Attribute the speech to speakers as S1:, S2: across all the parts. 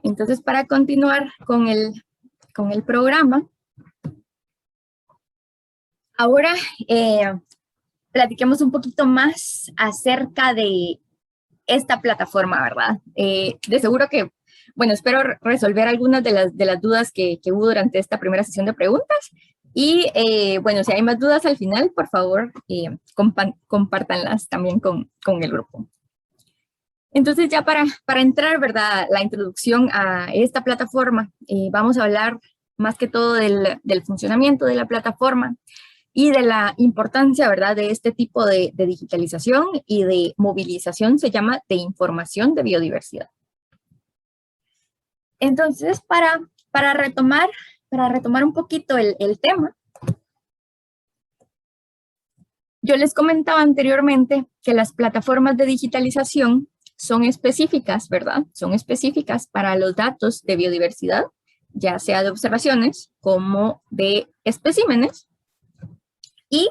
S1: Entonces, para continuar con el programa, ahora platiquemos un poquito más acerca de esta plataforma, ¿verdad? De seguro que, bueno, espero resolver algunas de las dudas que hubo durante esta primera sesión de preguntas. Y bueno, si hay más dudas al final, por favor, compártanlas también con el grupo. Entonces, ya para entrar, ¿verdad?, la introducción a esta plataforma, vamos a hablar más que todo del funcionamiento de la plataforma y de la importancia, ¿verdad?, de este tipo de digitalización y de movilización, se llama de información de biodiversidad. Entonces, para retomar un poquito el tema, yo les comentaba anteriormente que las plataformas de digitalización son específicas, ¿verdad? Son específicas para los datos de biodiversidad, ya sea de observaciones como de especímenes. Y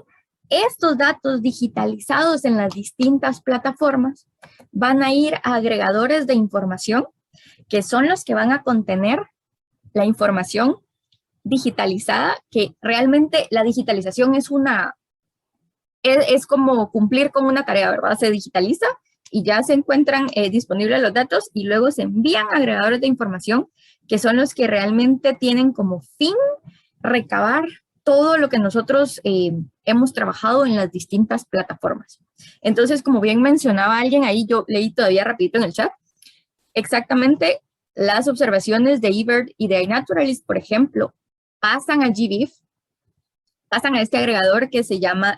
S1: estos datos digitalizados en las distintas plataformas van a ir a agregadores de información, que son los que van a contener la información digitalizada, que realmente la digitalización es como cumplir con una tarea, ¿verdad? Se digitaliza y ya se encuentran disponibles los datos y luego se envían a agregadores de información, que son los que realmente tienen como fin recabar todo lo que nosotros hemos trabajado en las distintas plataformas. Entonces, como bien mencionaba alguien ahí, yo leí todavía rapidito en el chat, exactamente las observaciones de eBird y de iNaturalist, por ejemplo, pasan a GBIF, pasan a este agregador que se llama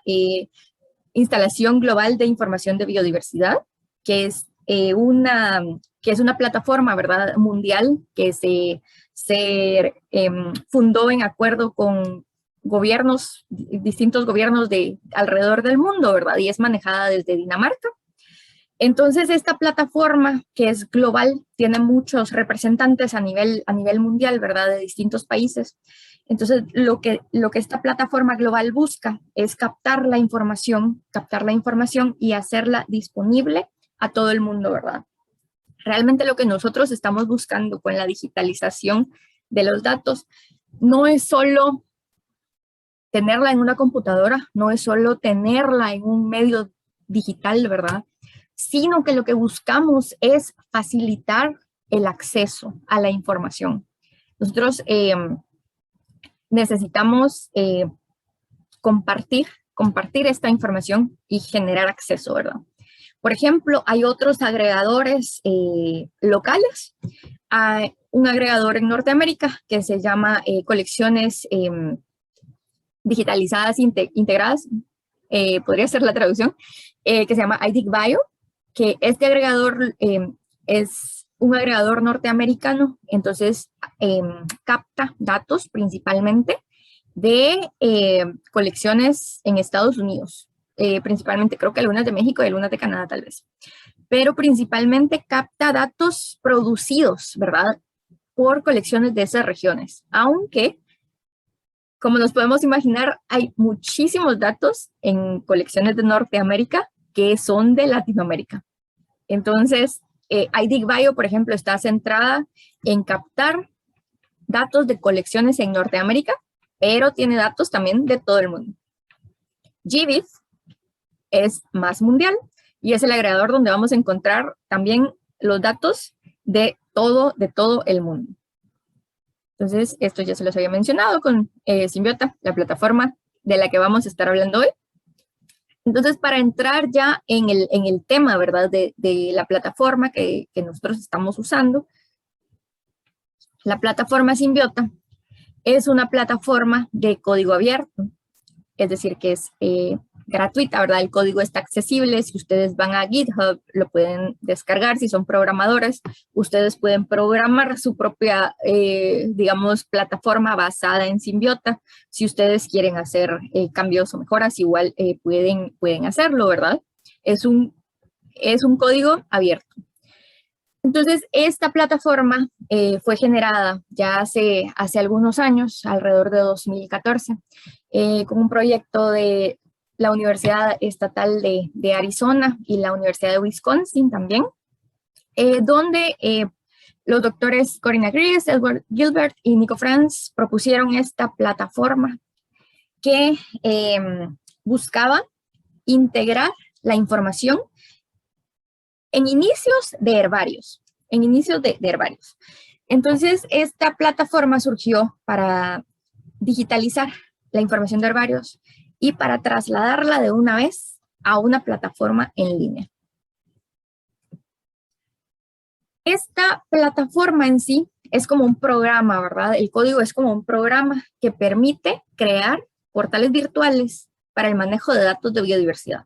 S1: Instalación Global de Información de Biodiversidad, que es una plataforma, ¿verdad?, mundial que se fundó en acuerdo con distintos gobiernos de alrededor del mundo, ¿verdad? Y es manejada desde Dinamarca. Entonces, esta plataforma, que es global, tiene muchos representantes a nivel mundial, ¿verdad?, de distintos países. Entonces, lo que esta plataforma global busca es captar la información y hacerla disponible a todo el mundo, ¿verdad? Realmente lo que nosotros estamos buscando con la digitalización de los datos no es solo tenerla en una computadora, no es solo tenerla en un medio digital, ¿verdad?, sino que lo que buscamos es facilitar el acceso a la información. Nosotros necesitamos compartir esta información y generar acceso, ¿verdad? Por ejemplo, hay otros agregadores locales. Hay un agregador en Norteamérica que se llama Colecciones Digitalizadas Integradas, podría ser la traducción, que se llama iDigBio, que este agregador es un agregador norteamericano, entonces capta datos principalmente de colecciones en Estados Unidos, principalmente creo que algunas de México y algunas de Canadá tal vez, pero principalmente capta datos producidos, ¿verdad?, por colecciones de esas regiones, aunque, como nos podemos imaginar, hay muchísimos datos en colecciones de Norteamérica que son de Latinoamérica. Entonces, iDigBio, por ejemplo, está centrada en captar datos de colecciones en Norteamérica, pero tiene datos también de todo el mundo. GBIF es más mundial y es el agregador donde vamos a encontrar también los datos de todo el mundo. Entonces, esto ya se los había mencionado con Symbiota, la plataforma de la que vamos a estar hablando hoy. Entonces, para entrar ya en el tema, ¿verdad?, de la plataforma que nosotros estamos usando, la plataforma Symbiota es una plataforma de código abierto, es decir, que es gratuita, ¿verdad? El código está accesible. Si ustedes van a GitHub, lo pueden descargar. Si son programadores, ustedes pueden programar su propia, digamos, plataforma basada en Symbiota. Si ustedes quieren hacer cambios o mejoras, igual pueden hacerlo, ¿verdad? Es un código abierto. Entonces, esta plataforma fue generada ya hace algunos años, alrededor de 2014, con un proyecto de la Universidad Estatal de Arizona y la Universidad de Wisconsin también, donde Los doctores Corina Gries, Edward Gilbert y Nico Franz propusieron esta plataforma que buscaba integrar la información en inicios de herbarios, Entonces, esta plataforma surgió para digitalizar la información de herbarios y para trasladarla de una vez a una plataforma en línea. Esta plataforma en sí es como un programa, ¿verdad? El código es como un programa que permite crear portales virtuales para el manejo de datos de biodiversidad.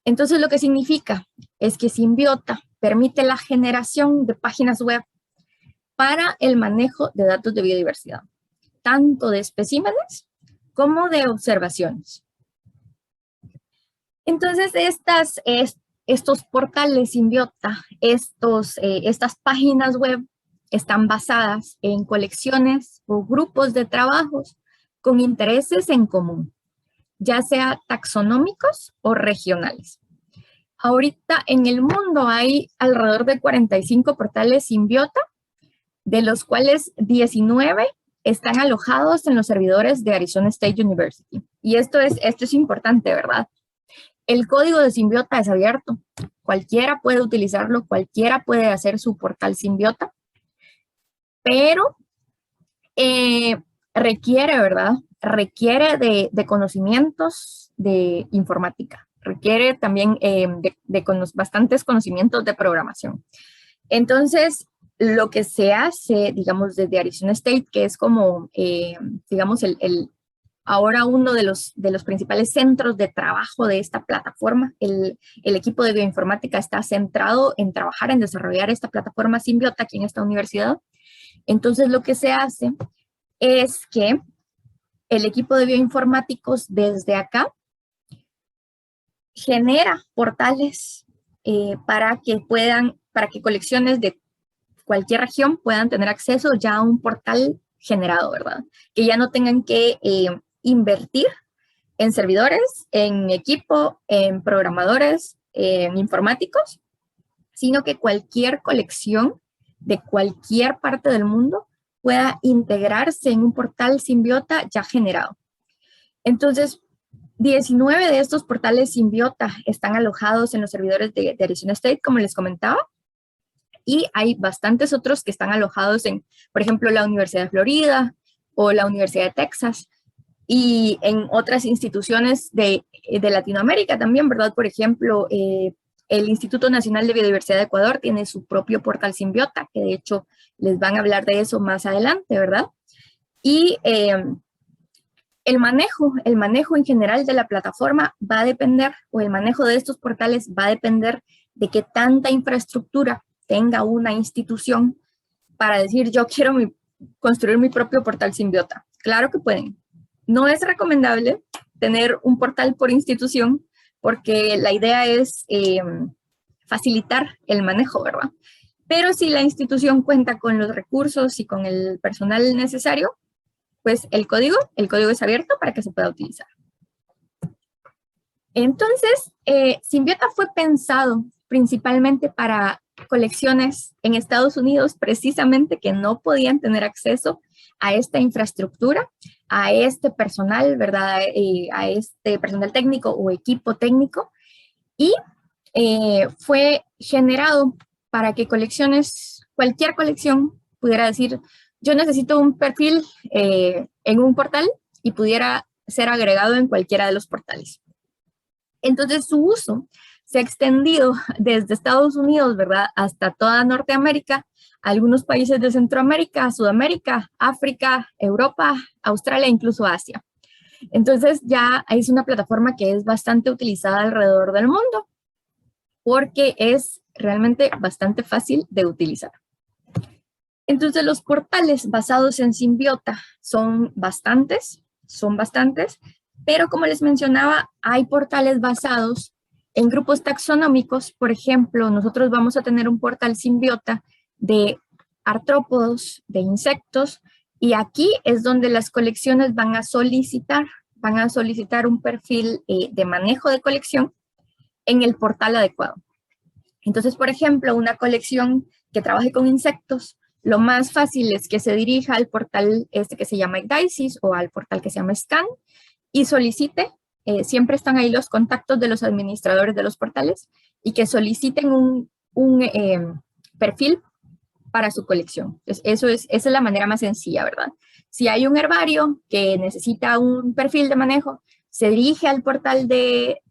S1: Entonces, lo que significa es que Symbiota permite la generación de páginas web para el manejo de datos de biodiversidad, tanto de especímenes como de observaciones. Entonces, estos portales Symbiota, estas páginas web están basadas en colecciones o grupos de trabajos con intereses en común, ya sea taxonómicos o regionales. Ahorita en el mundo hay alrededor de 45 portales Symbiota, de los cuales 19 están alojados en los servidores de Arizona State University. Y esto es importante, ¿verdad? El código de Symbiota es abierto. Cualquiera puede utilizarlo, cualquiera puede hacer su portal Symbiota, pero requiere, ¿verdad? Requiere de conocimientos de informática. Requiere también bastantes conocimientos de programación. Entonces, lo que se hace, digamos, desde Arizona State, que es como, digamos, ahora uno de los principales centros de trabajo de esta plataforma, el equipo de bioinformática está centrado en trabajar, en desarrollar esta plataforma Symbiota aquí en esta universidad. Entonces, lo que se hace es que el equipo de bioinformáticos desde acá genera portales para que colecciones de cualquier región puedan tener acceso ya a un portal generado, ¿verdad? Que ya no tengan que invertir en servidores, en equipo, en programadores, en informáticos, sino que cualquier colección de cualquier parte del mundo pueda integrarse en un portal Symbiota ya generado. Entonces, 19 de estos portales Symbiota están alojados en los servidores de Arizona State, como les comentaba, y hay bastantes otros que están alojados en, por ejemplo, la Universidad de Florida o la Universidad de Texas, y en otras instituciones de Latinoamérica también, ¿verdad? Por ejemplo, el Instituto Nacional de Biodiversidad de Ecuador tiene su propio portal Symbiota, que de hecho les van a hablar de eso más adelante, ¿verdad? Y el manejo en general de la plataforma va a depender, o el manejo de estos portales va a depender de qué tanta infraestructura tenga una institución para decir, yo quiero construir mi propio portal Symbiota. Claro que pueden. No es recomendable tener un portal por institución porque la idea es facilitar el manejo, ¿verdad? Pero si la institución cuenta con los recursos y con el personal necesario, pues el código es abierto para que se pueda utilizar. Entonces, Symbiota fue pensado principalmente para colecciones en Estados Unidos, precisamente que no podían tener acceso a esta infraestructura, a este personal, ¿verdad? A este personal técnico o equipo técnico, y fue generado para que cualquier colección pudiera decir, yo necesito un perfil en un portal y pudiera ser agregado en cualquiera de los portales. Entonces su uso se ha extendido desde Estados Unidos, ¿verdad?, hasta toda Norteamérica, algunos países de Centroamérica, Sudamérica, África, Europa, Australia, incluso Asia. Entonces ya es una plataforma que es bastante utilizada alrededor del mundo porque es realmente bastante fácil de utilizar. Entonces los portales basados en Symbiota son bastantes, pero como les mencionaba, hay portales basados en grupos taxonómicos. Por ejemplo, nosotros vamos a tener un portal Symbiota de artrópodos, de insectos, y aquí es donde las colecciones van a solicitar un perfil de manejo de colección en el portal adecuado. Entonces, por ejemplo, una colección que trabaje con insectos, lo más fácil es que se dirija al portal este que se llama Ecdysis o al portal que se llama Scan y solicite, siempre están ahí los contactos de los administradores de los portales, y que soliciten un perfil para su colección. Entonces, esa es la manera más sencilla, ¿verdad? Si hay un herbario que necesita un perfil de manejo, se dirige al portal de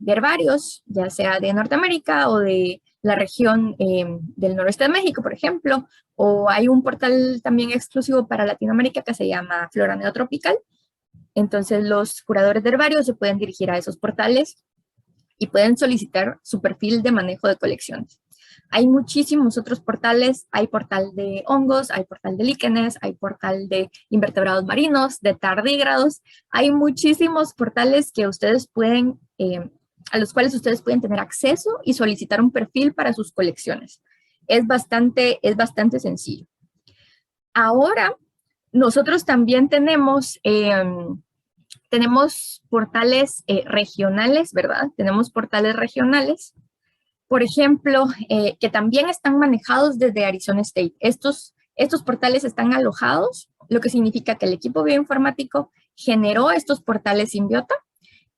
S1: herbarios, ya sea de Norteamérica o de la región del noroeste de México, por ejemplo, o hay un portal también exclusivo para Latinoamérica que se llama Flora Neotropical. Entonces los curadores de herbarios se pueden dirigir a esos portales y pueden solicitar su perfil de manejo de colecciones. Hay muchísimos otros portales, hay portal de hongos, hay portal de líquenes, hay portal de invertebrados marinos, de tardígrados, hay muchísimos portales que ustedes pueden, a los cuales ustedes pueden tener acceso y solicitar un perfil para sus colecciones. Es bastante sencillo. Ahora, nosotros también tenemos portales regionales, ¿verdad? Tenemos portales regionales, por ejemplo, que también están manejados desde Arizona State. Estos portales están alojados, lo que significa que el equipo bioinformático generó estos portales Symbiota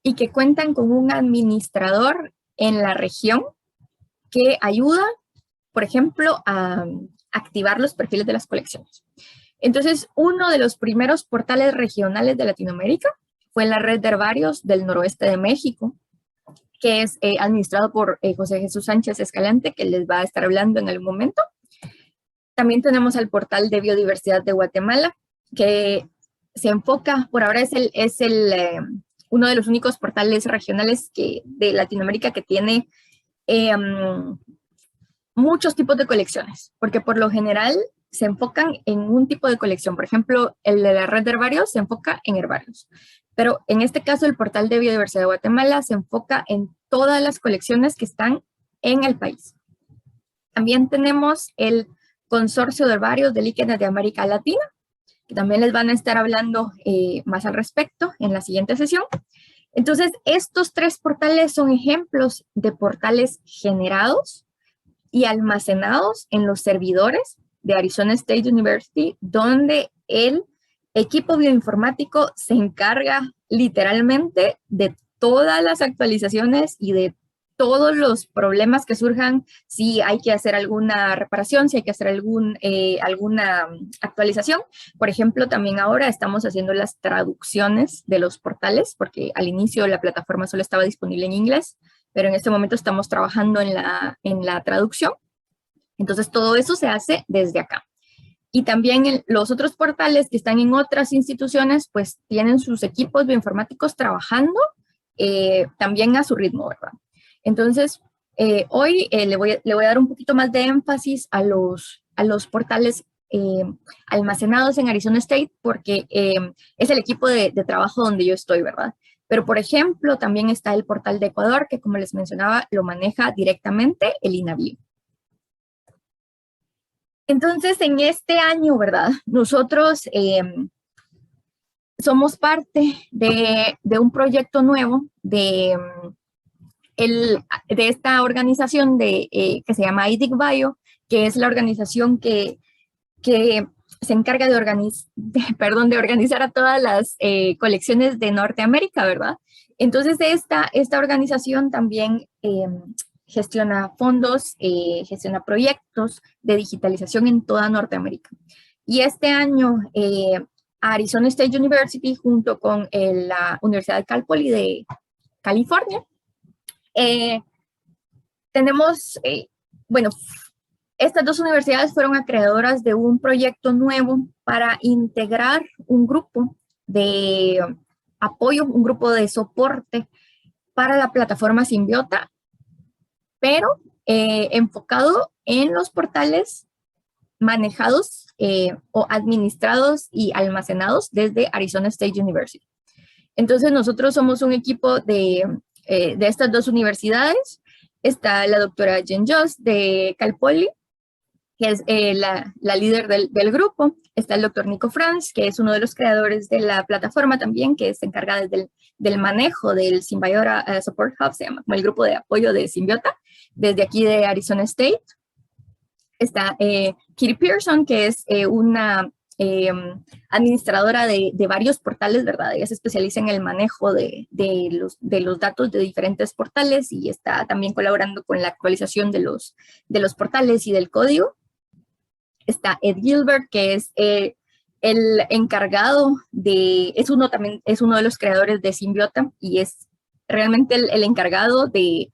S1: y que cuentan con un administrador en la región que ayuda, por ejemplo, a activar los perfiles de las colecciones. Entonces, uno de los primeros portales regionales de Latinoamérica fue la red de herbarios del noroeste de México, que es administrado por José Jesús Sánchez Escalante, que les va a estar hablando en algún momento. También tenemos al portal de biodiversidad de Guatemala, que se enfoca, por ahora es uno de los únicos portales regionales de Latinoamérica que tiene muchos tipos de colecciones, porque por lo general se enfocan en un tipo de colección. Por ejemplo, el de la red de herbarios se enfoca en herbarios. Pero en este caso, el portal de biodiversidad de Guatemala se enfoca en todas las colecciones que están en el país. También tenemos el Consorcio de Herbarios de Líquenes de América Latina, que también les van a estar hablando más al respecto en la siguiente sesión. Entonces, estos tres portales son ejemplos de portales generados y almacenados en los servidores de Arizona State University, donde el equipo bioinformático se encarga literalmente de todas las actualizaciones y de todos los problemas que surjan, si hay que hacer alguna reparación, si hay que hacer alguna actualización. Por ejemplo, también ahora estamos haciendo las traducciones de los portales, porque al inicio la plataforma solo estaba disponible en inglés, pero en este momento estamos trabajando en la traducción. Entonces, todo eso se hace desde acá. Y también los otros portales que están en otras instituciones, pues tienen sus equipos bioinformáticos trabajando también a su ritmo, ¿verdad? Entonces, hoy le voy a dar un poquito más de énfasis a los portales almacenados en Arizona State, porque es el equipo de trabajo donde yo estoy, ¿verdad? Pero, por ejemplo, también está el portal de Ecuador, que como les mencionaba, lo maneja directamente el INAVIO. Entonces, en este año, ¿verdad? Nosotros somos parte de un proyecto nuevo de esta organización que se llama IDIC Bio, que es la organización que se encarga de organizar a todas las colecciones de Norteamérica, ¿verdad? Entonces, esta organización también gestiona fondos, gestiona proyectos de digitalización en toda Norteamérica. Y este año, Arizona State University, junto con la Universidad de Cal Poly de California, tenemos, bueno, estas dos universidades fueron acreedoras de un proyecto nuevo para integrar un grupo de apoyo, un grupo de soporte para la plataforma Symbiota, pero enfocado en los portales manejados o administrados y almacenados desde Arizona State University. Entonces, nosotros somos un equipo de estas dos universidades. Está la doctora Jen Joss de Cal Poly, que es la líder del grupo. Está el doctor Nico Franz, que es uno de los creadores de la plataforma también, que se encarga del manejo del Symbiota Support Hub, se llama, como el grupo de apoyo de Symbiota, desde aquí de Arizona State. Está Kitty Pearson, que es una administradora de varios portales, ¿verdad? Ella se especializa en el manejo de los datos de diferentes portales y está también colaborando con la actualización de los portales y del código. Está Ed Gilbert, que es el encargado es uno de los creadores de Symbiota y es realmente el encargado de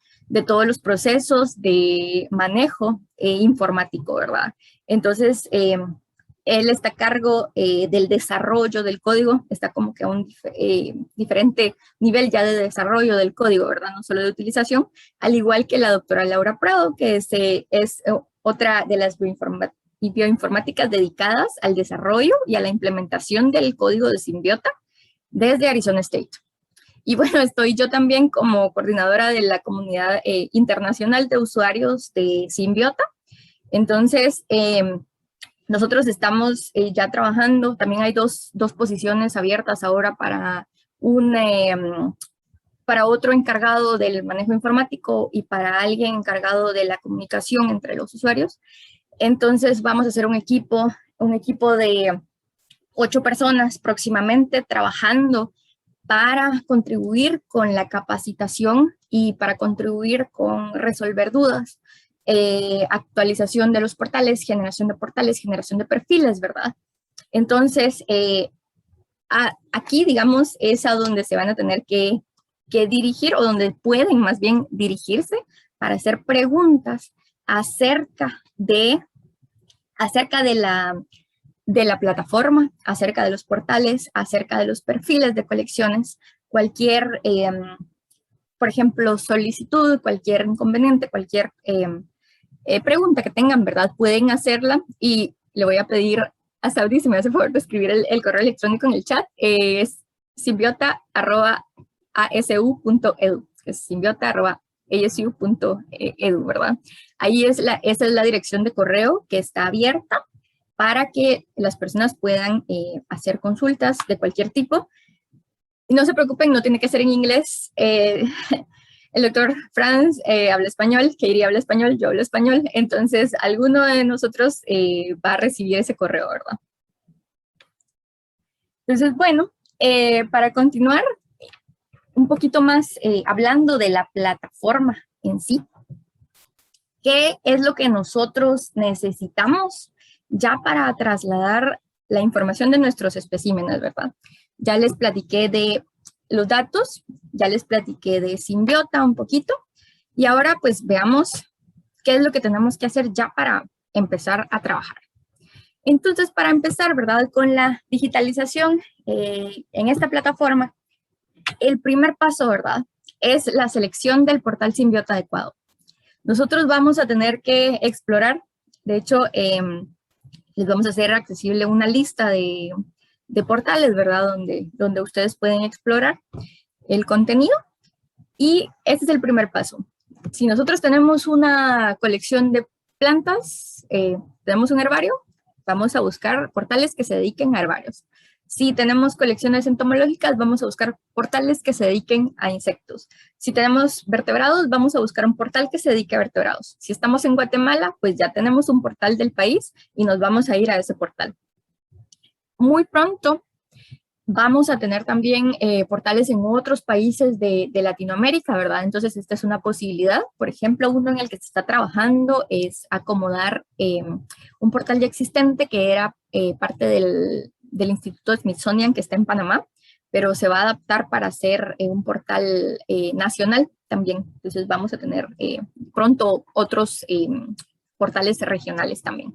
S1: todos los procesos de manejo informático, ¿verdad? Entonces, él está a cargo del desarrollo del código, está como que a un diferente nivel ya de desarrollo del código, ¿verdad? No solo de utilización, al igual que la doctora Laura Prado, que es otra de las bioinformáticas dedicadas al desarrollo y a la implementación del código de Symbiota desde Arizona State. Y bueno, estoy yo también como coordinadora de la comunidad internacional de usuarios de Symbiota. Entonces, nosotros estamos ya trabajando, también hay dos posiciones abiertas ahora para otro encargado del manejo informático y para alguien encargado de la comunicación entre los usuarios. Entonces vamos a hacer un equipo de 8 personas próximamente trabajando para contribuir con la capacitación y para contribuir con resolver dudas, actualización de los portales, generación de perfiles, ¿verdad? Entonces, aquí, digamos, es a donde se van a tener que dirigir o donde pueden más bien dirigirse para hacer preguntas acerca de la plataforma, acerca de los portales, acerca de los perfiles de colecciones, cualquier, por ejemplo, solicitud, cualquier inconveniente, cualquier pregunta que tengan, ¿verdad? Pueden hacerla y le voy a pedir a Saudi si me hace favor de escribir el correo electrónico en el chat, es symbiota@asu.edu, es symbiota@asu.edu, ¿verdad? Ahí esa es la dirección de correo que está abierta para que las personas puedan hacer consultas de cualquier tipo. Y no se preocupen, no tiene que ser en inglés. El doctor Franz habla español, Katie habla español, yo hablo español, entonces alguno de nosotros va a recibir ese correo, ¿verdad? Entonces, bueno, para continuar un poquito más hablando de la plataforma en sí, ¿qué es lo que nosotros necesitamos ya para trasladar la información de nuestros especímenes, ¿verdad? Ya les platiqué de los datos, ya les platiqué de Symbiota un poquito, y ahora pues veamos qué es lo que tenemos que hacer ya para empezar a trabajar. Entonces, para empezar, ¿verdad? Con la digitalización en esta plataforma, el primer paso, ¿verdad? Es la selección del portal Symbiota adecuado. Nosotros vamos a tener que explorar, de hecho, les vamos a hacer accesible una lista de portales, ¿verdad? Donde ustedes pueden explorar el contenido. Y este es el primer paso. Si nosotros tenemos una colección de plantas, tenemos un herbario, vamos a buscar portales que se dediquen a herbarios. Si tenemos colecciones entomológicas, vamos a buscar portales que se dediquen a insectos. Si tenemos vertebrados, vamos a buscar un portal que se dedique a vertebrados. Si estamos en Guatemala, pues ya tenemos un portal del país y nos vamos a ir a ese portal. Muy pronto vamos a tener también portales en otros países de Latinoamérica, ¿verdad? Entonces, esta es una posibilidad. Por ejemplo, uno en el que se está trabajando es acomodar un portal ya existente que era parte del Instituto Smithsonian que está en Panamá, pero se va a adaptar para ser un portal nacional también. Entonces, vamos a tener pronto otros portales regionales también.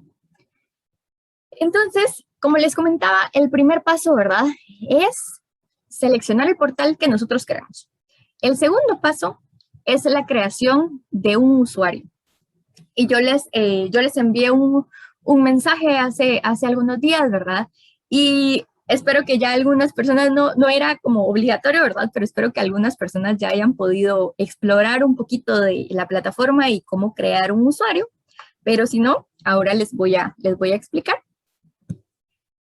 S1: Entonces, como les comentaba, el primer paso, ¿verdad? Es seleccionar el portal que nosotros queremos. El segundo paso es la creación de un usuario. Y yo les envié un mensaje hace algunos días, ¿verdad? Y espero que ya algunas personas, no era como obligatorio, ¿verdad? Pero espero que algunas personas ya hayan podido explorar un poquito de la plataforma y cómo crear un usuario. Pero si no, ahora les voy a explicar.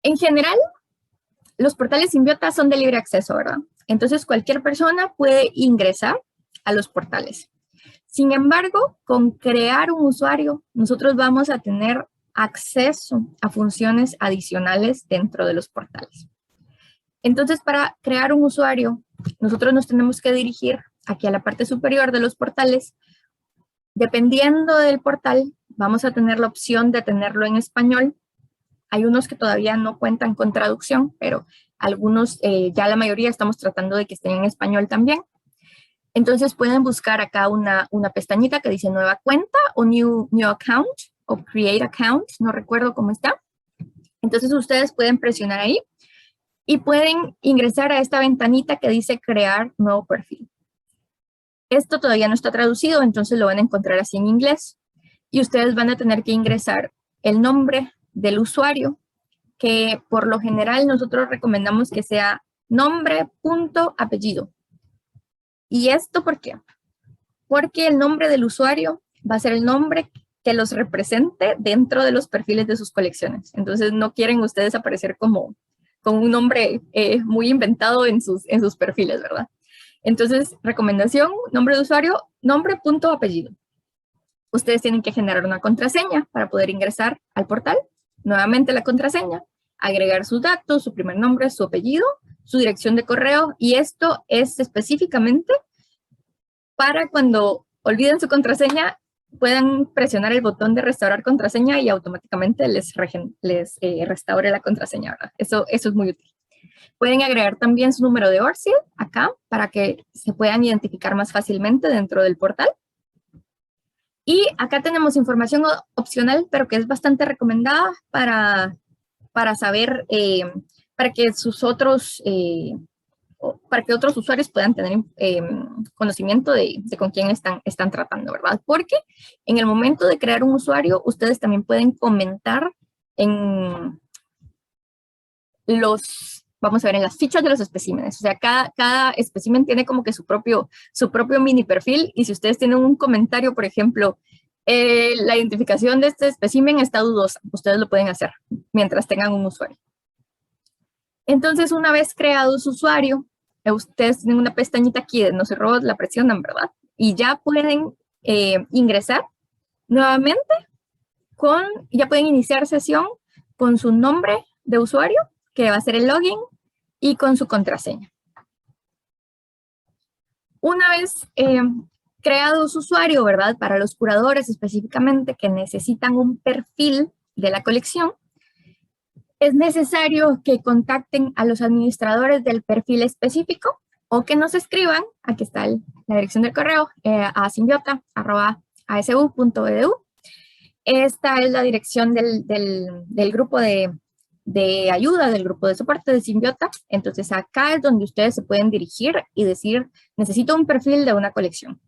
S1: En general, los portales Symbiota son de libre acceso, ¿verdad? Entonces, cualquier persona puede ingresar a los portales. Sin embargo, con crear un usuario, nosotros vamos a tener acceso a funciones adicionales dentro de los portales. Entonces, para crear un usuario, nosotros nos tenemos que dirigir aquí a la parte superior de los portales. Dependiendo del portal, vamos a tener la opción de tenerlo en español. Hay unos que todavía no cuentan con traducción, pero algunos, ya la mayoría estamos tratando de que estén en español también. Entonces pueden buscar acá una pestañita que dice nueva cuenta o new account o create account, no recuerdo cómo está. Entonces ustedes pueden presionar ahí y pueden ingresar a esta ventanita que dice crear nuevo perfil. Esto todavía no está traducido, entonces lo van a encontrar así en inglés. Y ustedes van a tener que ingresar el nombre del usuario, que por lo general nosotros recomendamos que sea nombre, punto, apellido. ¿Y esto por qué? Porque el nombre del usuario va a ser el nombre que los represente dentro de los perfiles de sus colecciones. Entonces no quieren ustedes aparecer como un nombre muy inventado en sus perfiles, ¿verdad? Entonces, recomendación, nombre de usuario, nombre, punto, apellido. Ustedes tienen que generar una contraseña para poder ingresar al portal. Nuevamente la contraseña, agregar sus datos, su primer nombre, su apellido, su dirección de correo, y esto es específicamente para cuando olviden su contraseña, puedan presionar el botón de restaurar contraseña y automáticamente les restaure la contraseña, ¿verdad? Eso es muy útil. Pueden agregar también su número de ORCID acá para que se puedan identificar más fácilmente dentro del portal. Y acá tenemos información opcional, pero que es bastante recomendada para saber, para que otros usuarios puedan tener conocimiento de con quién están tratando, ¿verdad? Porque en el momento de crear un usuario, ustedes también pueden comentar en vamos a ver, en las fichas de los especímenes. O sea, cada espécimen tiene como que su propio mini perfil, y si ustedes tienen un comentario, por ejemplo, la identificación de este espécimen está dudosa, ustedes lo pueden hacer mientras tengan un usuario. Entonces, una vez creado su usuario, ustedes tienen una pestañita aquí de no se robot, la presionan, ¿verdad? Y ya pueden ingresar nuevamente ya pueden iniciar sesión con su nombre de usuario, que va a ser el login, y con su contraseña. Una vez creado su usuario, ¿verdad? Para los curadores específicamente que necesitan un perfil de la colección, es necesario que contacten a los administradores del perfil específico o que nos escriban, aquí está la dirección del correo, a symbiota@asu.edu. Esta es la dirección del grupo de ayuda, del grupo de soporte de Symbiota. Entonces acá es donde ustedes se pueden dirigir y decir, necesito un perfil de una colección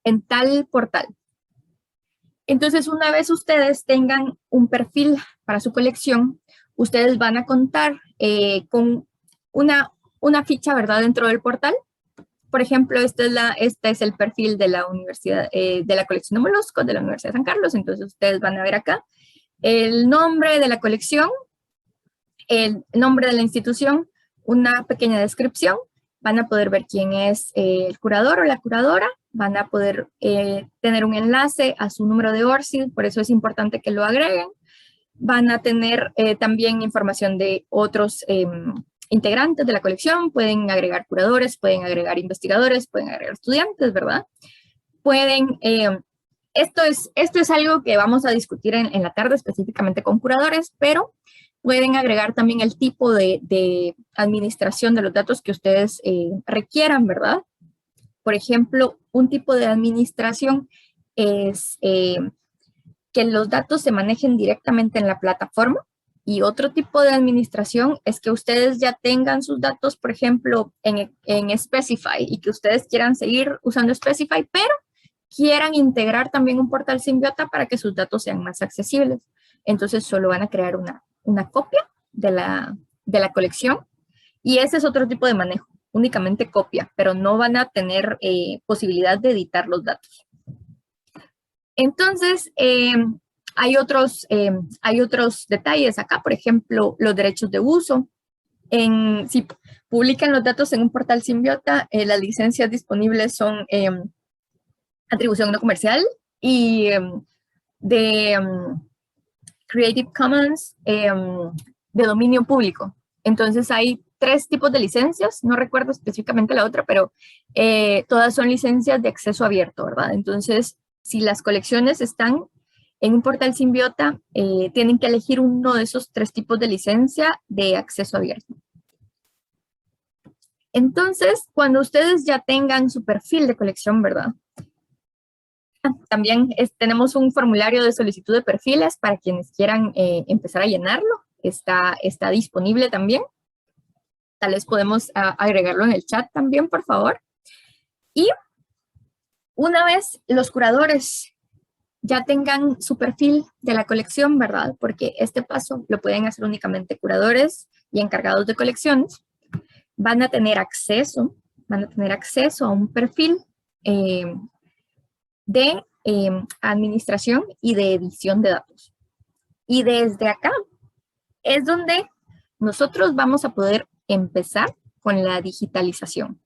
S1: en tal portal. Entonces, una vez ustedes tengan un perfil para su colección, ustedes van a contar con una ficha, ¿verdad?, dentro del portal. Por ejemplo, este es el perfil de la universidad, de la colección de moluscos de la Universidad de San Carlos. Entonces, ustedes van a ver acá el nombre de la colección, el nombre de la institución, una pequeña descripción. Van a poder ver quién es el curador o la curadora. Van a poder tener un enlace a su número de ORCID, por eso es importante que lo agreguen. Van a tener también información de otros integrantes de la colección. Pueden agregar curadores, pueden agregar investigadores, pueden agregar estudiantes, ¿verdad? Pueden, esto es algo que vamos a discutir en la tarde específicamente con curadores, pero pueden agregar también el tipo de administración de los datos que ustedes requieran, ¿verdad? Por ejemplo, un tipo de administración es que los datos se manejen directamente en la plataforma, y otro tipo de administración es que ustedes ya tengan sus datos, por ejemplo, en Specify, y que ustedes quieran seguir usando Specify, pero quieran integrar también un portal Symbiota para que sus datos sean más accesibles. Entonces solo van a crear una copia de la colección, y ese es otro tipo de manejo, únicamente copia, pero no van a tener posibilidad de editar los datos. Entonces, Hay otros detalles acá, por ejemplo, los derechos de uso. Si publican los datos en un portal Symbiota, las licencias disponibles son atribución no comercial y de Creative Commons de dominio público. Entonces hay 3 tipos de licencias, no recuerdo específicamente la otra, pero todas son licencias de acceso abierto, ¿verdad? Entonces, si las colecciones están en un portal Symbiota, tienen que elegir uno de esos 3 tipos de licencia de acceso abierto. Entonces, cuando ustedes ya tengan su perfil de colección, ¿verdad? También tenemos un formulario de solicitud de perfiles para quienes quieran empezar a llenarlo. Está disponible también. Tal vez podemos agregarlo en el chat también, por favor. Y una vez los curadores ya tengan su perfil de la colección, ¿verdad? Porque este paso lo pueden hacer únicamente curadores y encargados de colecciones. Van a tener acceso a un perfil de administración y de edición de datos. Y desde acá es donde nosotros vamos a poder empezar con la digitalización.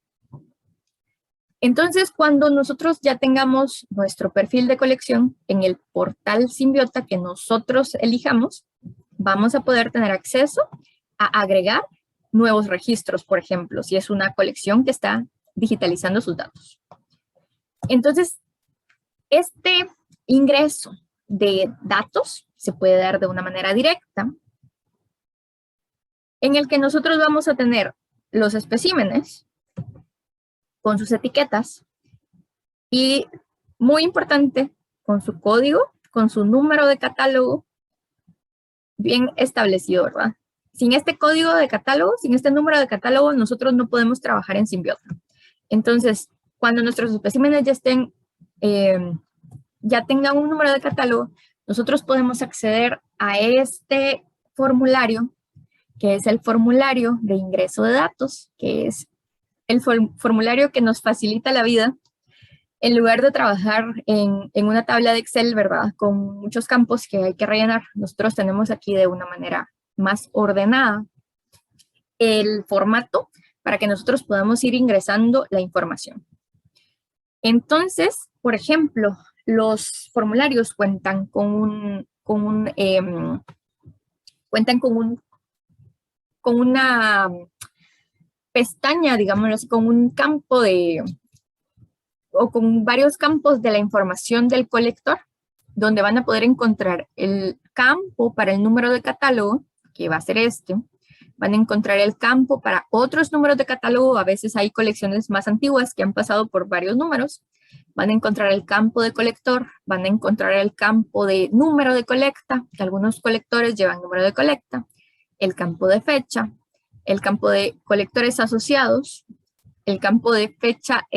S1: Entonces, cuando nosotros ya tengamos nuestro perfil de colección en el portal Symbiota que nosotros elijamos, vamos a poder tener acceso a agregar nuevos registros, por ejemplo, si es una colección que está digitalizando sus datos. Entonces, este ingreso de datos se puede dar de una manera directa, en el que nosotros vamos a tener los especímenes con sus etiquetas y, muy importante, con su código, con su número de catálogo bien establecido, ¿verdad? Sin este código de catálogo, sin este número de catálogo, nosotros no podemos trabajar en Symbiota. Entonces, cuando nuestros especímenes ya estén, ya tengan un número de catálogo, nosotros podemos acceder a este formulario, que es el formulario de ingreso de datos, que es el formulario que nos facilita la vida en lugar de trabajar en una tabla de Excel, ¿verdad? Con muchos campos que hay que rellenar. Nosotros tenemos aquí de una manera más ordenada el formato para que nosotros podamos ir ingresando la información. Entonces, por ejemplo, los formularios cuentan con una pestaña, digámoslo así, con un campo o con varios campos de la información del colector, donde van a poder encontrar el campo para el número de catálogo, que va a ser este. Van a encontrar el campo para otros números de catálogo. A veces hay colecciones más antiguas que han pasado por varios números. Van a encontrar el campo de colector, van a encontrar el campo de número de colecta, que algunos colectores llevan número de colecta, el campo de fecha, el campo de colectores asociados, el campo de fecha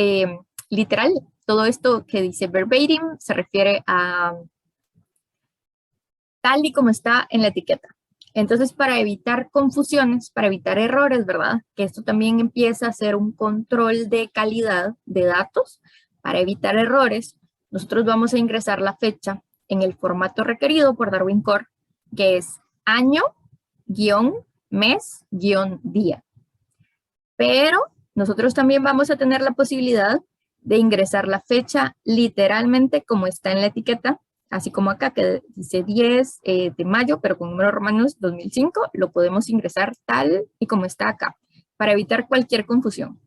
S1: literal. Todo esto que dice verbatim se refiere a tal y como está en la etiqueta. Entonces, para evitar confusiones, para evitar errores, ¿verdad? Que esto también empieza a ser un control de calidad de datos. Para evitar errores, nosotros vamos a ingresar la fecha en el formato requerido por Darwin Core, que es año, mes, día. Pero nosotros también vamos a tener la posibilidad de ingresar la fecha literalmente como está en la etiqueta, así como acá que dice 10 de mayo, pero con números romanos 2005, lo podemos ingresar tal y como está acá, para evitar cualquier confusión.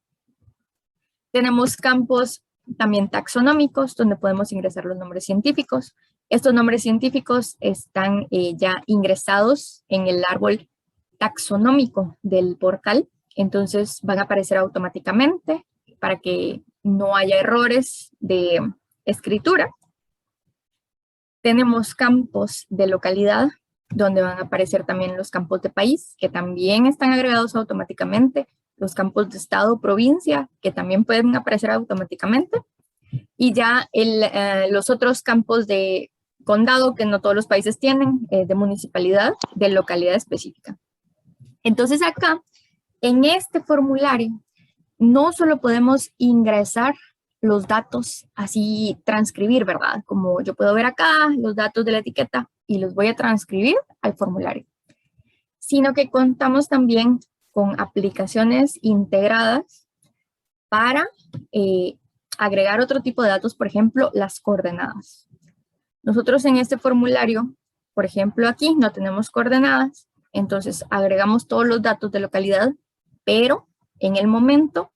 S1: Tenemos campos también taxonómicos, donde podemos ingresar los nombres científicos. Estos nombres científicos están ya ingresados en el árbol taxonómico del portal, entonces van a aparecer automáticamente para que no haya errores de escritura. Tenemos campos de localidad, donde van a aparecer también los campos de país, que también están agregados automáticamente, los campos de estado, provincia, que también pueden aparecer automáticamente, y ya los otros campos de condado, que no todos los países tienen, de municipalidad, de localidad específica. Entonces acá, en este formulario, no solo podemos ingresar los datos, así transcribir, ¿verdad? Como yo puedo ver acá, los datos de la etiqueta, y los voy a transcribir al formulario, sino que contamos también con aplicaciones integradas para agregar otro tipo de datos, por ejemplo, las coordenadas. Nosotros en este formulario, por ejemplo, aquí no tenemos coordenadas, entonces agregamos todos los datos de localidad, pero en el momento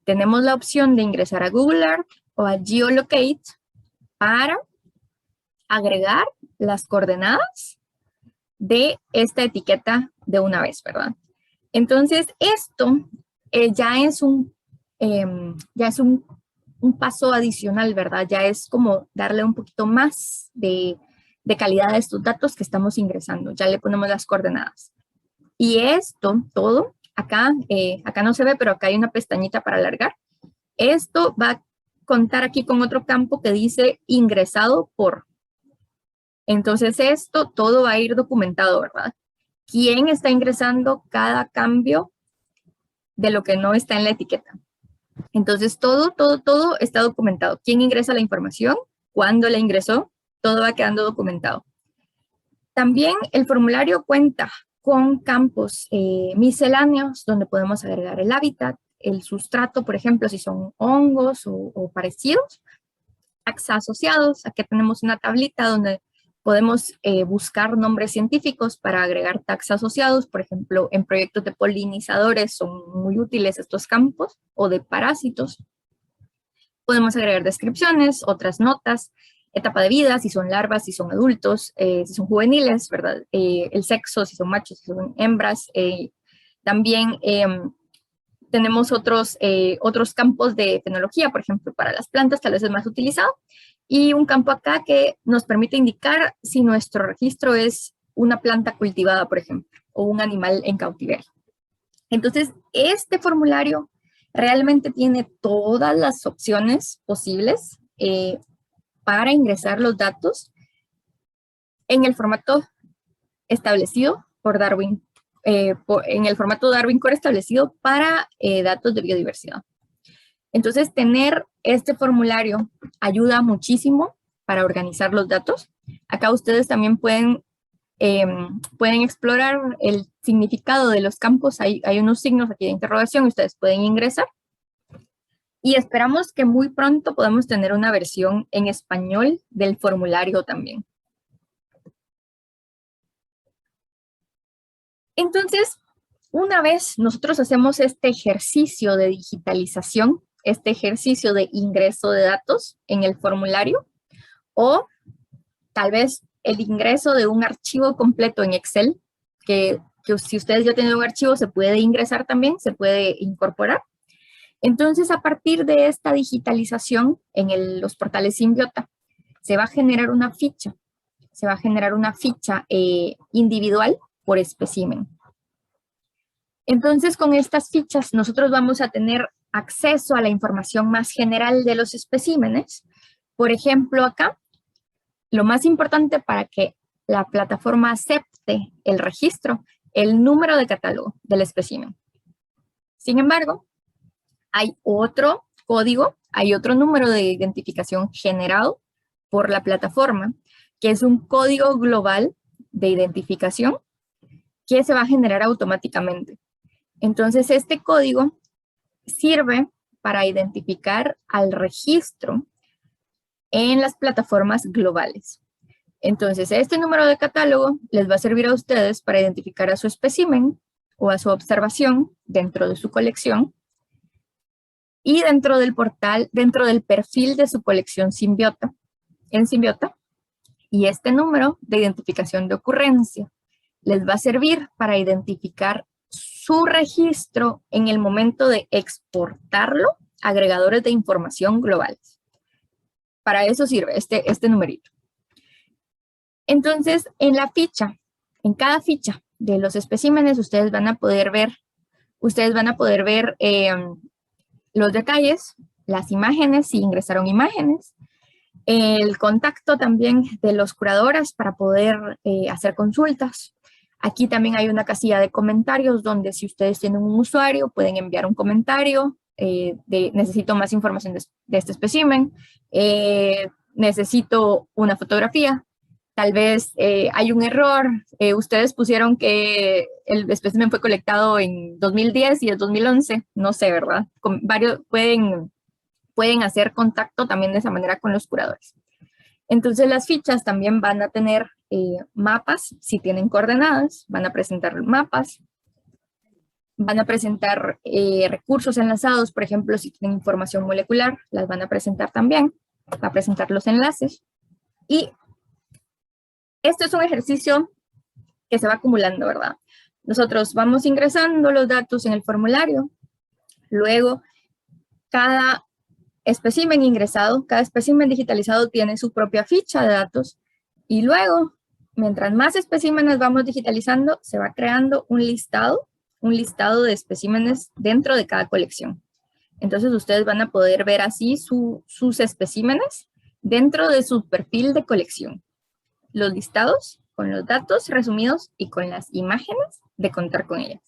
S1: tenemos la opción de ingresar a Google Earth o a Geolocate para agregar las coordenadas de esta etiqueta de una vez, ¿verdad? Entonces, esto ya es un paso adicional, ¿verdad? Ya es como darle un poquito más de calidad a estos datos que estamos ingresando. Ya le ponemos las coordenadas. Y esto, todo, acá no se ve, pero acá hay una pestañita para alargar. Esto va a contar aquí con otro campo que dice ingresado por. Entonces esto todo va a ir documentado, ¿verdad? ¿Quién está ingresando cada cambio de lo que no está en la etiqueta? Entonces todo está documentado. ¿Quién ingresa la información? ¿Cuándo la ingresó? Todo va quedando documentado. También el formulario cuenta con campos misceláneos donde podemos agregar el hábitat, el sustrato, por ejemplo, si son hongos o parecidos, taxa asociados. Aquí tenemos una tablita donde podemos buscar nombres científicos para agregar taxa asociados. Por ejemplo, en proyectos de polinizadores son muy útiles estos campos, o de parásitos. Podemos agregar descripciones, otras notas, etapa de vida, si son larvas, si son adultos, si son juveniles, ¿verdad? El sexo, si son machos, si son hembras. También tenemos otros campos de fenología, por ejemplo, para las plantas, tal vez es más utilizado. Y un campo acá que nos permite indicar si nuestro registro es una planta cultivada, por ejemplo, o un animal en cautiverio. Entonces, este formulario realmente tiene todas las opciones posibles para ingresar los datos en el formato establecido por Darwin, en el formato Darwin Core establecido para datos de biodiversidad. Entonces, tener este formulario ayuda muchísimo para organizar los datos. Acá ustedes también pueden explorar el significado de los campos. Hay unos signos aquí de interrogación, ustedes pueden ingresar. Y esperamos que muy pronto podamos tener una versión en español del formulario también. Entonces, una vez nosotros hacemos este ejercicio de digitalización, este ejercicio de ingreso de datos en el formulario, o tal vez el ingreso de un archivo completo en Excel, que si ustedes ya tienen un archivo se puede ingresar también, se puede incorporar. Entonces, a partir de esta digitalización en los portales Symbiota, se va a generar una ficha. Se va a generar una ficha individual por espécimen. Entonces, con estas fichas, nosotros vamos a tener acceso a la información más general de los especímenes. Por ejemplo, acá, lo más importante para que la plataforma acepte el registro, el número de catálogo del espécimen. Sin embargo, hay otro código, hay otro número de identificación generado por la plataforma, que es un código global de identificación que se va a generar automáticamente. Entonces, este código sirve para identificar al registro en las plataformas globales. Entonces, este número de catálogo les va a servir a ustedes para identificar a su espécimen o a su observación dentro de su colección y dentro del portal, dentro del perfil de su colección Symbiota, en Symbiota. Y este número de identificación de ocurrencia les va a servir para identificar su registro en el momento de exportarlo a agregadores de información globales. Para eso sirve este numerito. Entonces, en cada ficha de los especímenes, ustedes van a poder ver los detalles, las imágenes, si ingresaron imágenes, el contacto también de los curadores para poder hacer consultas. Aquí también hay una casilla de comentarios donde si ustedes tienen un usuario pueden enviar un comentario necesito más información de este espécimen, necesito una fotografía. Tal vez hay un error, ustedes pusieron que el espécimen fue colectado en 2010 y el 2011, no sé, ¿verdad? Con varios, pueden hacer contacto también de esa manera con los curadores. Entonces las fichas también van a tener mapas, si tienen coordenadas, van a presentar mapas, van a presentar recursos enlazados, por ejemplo, si tienen información molecular, las van a presentar también, va a presentar los enlaces. Y esto es un ejercicio que se va acumulando, ¿verdad? Nosotros vamos ingresando los datos en el formulario, luego cada espécimen ingresado, cada espécimen digitalizado tiene su propia ficha de datos y luego, mientras más especímenes vamos digitalizando, se va creando un listado de especímenes dentro de cada colección. Entonces ustedes van a poder ver así sus especímenes dentro de su perfil de colección. Los listados con los datos resumidos y con las imágenes de contar con ellas.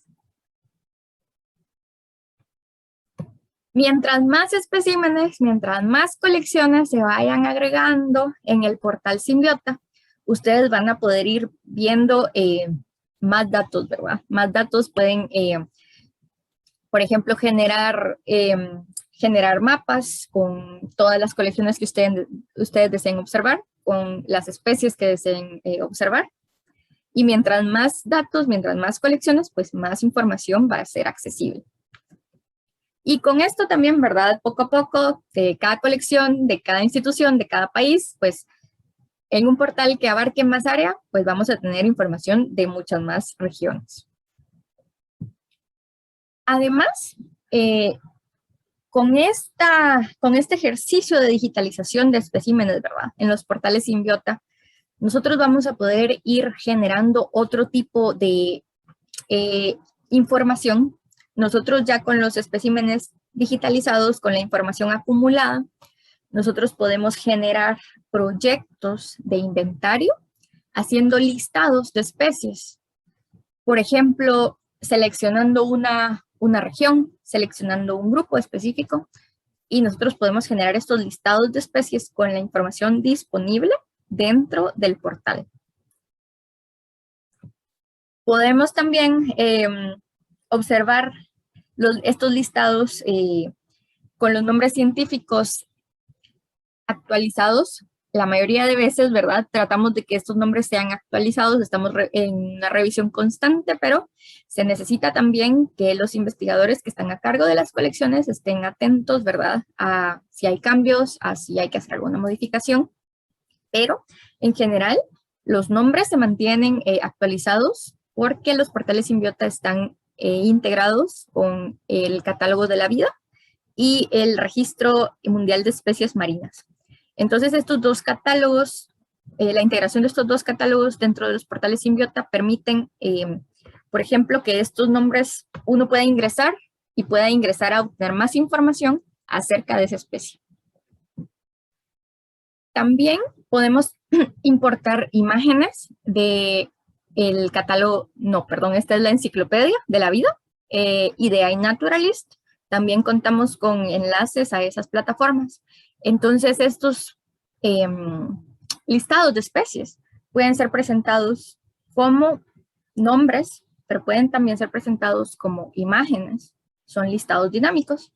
S1: Mientras más especímenes, mientras más colecciones se vayan agregando en el portal Symbiota, ustedes van a poder ir viendo más datos, ¿verdad? Más datos pueden, por ejemplo, generar mapas con todas las colecciones que ustedes deseen observar, con las especies que deseen observar. Y mientras más datos, mientras más colecciones, pues más información va a ser accesible. Y con esto también, ¿verdad? Poco a poco, de cada colección, de cada institución, de cada país, pues en un portal que abarque más área, pues vamos a tener información de muchas más regiones. Además, con este ejercicio de digitalización de especímenes, ¿verdad? En los portales Symbiota, nosotros vamos a poder ir generando otro tipo de información. Nosotros ya con los especímenes digitalizados, con la información acumulada, nosotros podemos generar proyectos de inventario haciendo listados de especies. Por ejemplo, seleccionando una región, seleccionando un grupo específico, y nosotros podemos generar estos listados de especies con la información disponible dentro del portal. Podemos también observar estos listados con los nombres científicos actualizados. La mayoría de veces, ¿verdad? Tratamos de que estos nombres sean actualizados, estamos en una revisión constante, pero se necesita también que los investigadores que están a cargo de las colecciones estén atentos, ¿verdad? A si hay cambios, a si hay que hacer alguna modificación, pero en general los nombres se mantienen actualizados porque los portales Symbiota están integrados con el catálogo de la vida y el registro mundial de especies marinas. Entonces estos dos catálogos, la integración de estos dos catálogos dentro de los portales Symbiota permiten, por ejemplo, que estos nombres uno pueda ingresar y pueda ingresar a obtener más información acerca de esa especie. También podemos importar imágenes de el catálogo, no, perdón, esta es la enciclopedia de la vida y de iNaturalist. También contamos con enlaces a esas plataformas. Entonces, estos listados de especies pueden ser presentados como nombres, pero pueden también ser presentados como imágenes. Son listados dinámicos.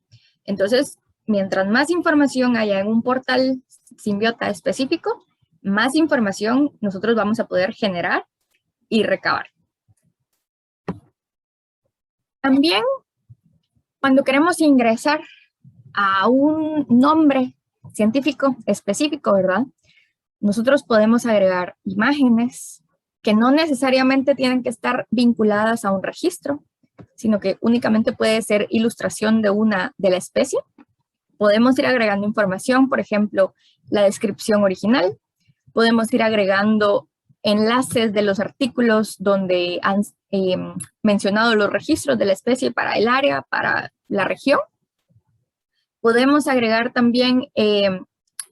S1: Entonces, mientras más información haya en un portal Symbiota específico, más información nosotros vamos a poder generar y recabar. También, cuando queremos ingresar a un nombre científico específico, ¿verdad? Nosotros podemos agregar imágenes que no necesariamente tienen que estar vinculadas a un registro, sino que únicamente puede ser ilustración de la especie. Podemos ir agregando información, por ejemplo, la descripción original. Podemos ir agregando enlaces de los artículos donde han mencionado los registros de la especie para el área, para la región. Podemos agregar también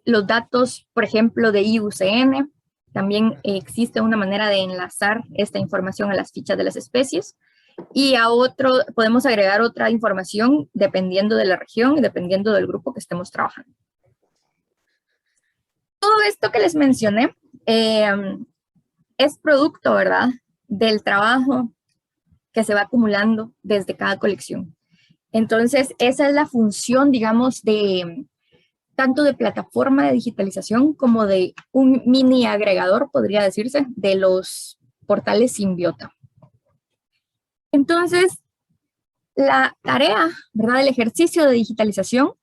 S1: los datos, por ejemplo, de IUCN. También existe una manera de enlazar esta información a las fichas de las especies. Y podemos agregar otra información dependiendo de la región y dependiendo del grupo que estemos trabajando. Todo esto que les mencioné es producto, ¿verdad?, del trabajo que se va acumulando desde cada colección. Entonces, esa es la función, digamos, de tanto de plataforma de digitalización como de un mini agregador, podría decirse, de los portales Symbiota. Entonces, la tarea, ¿verdad?, del ejercicio de digitalización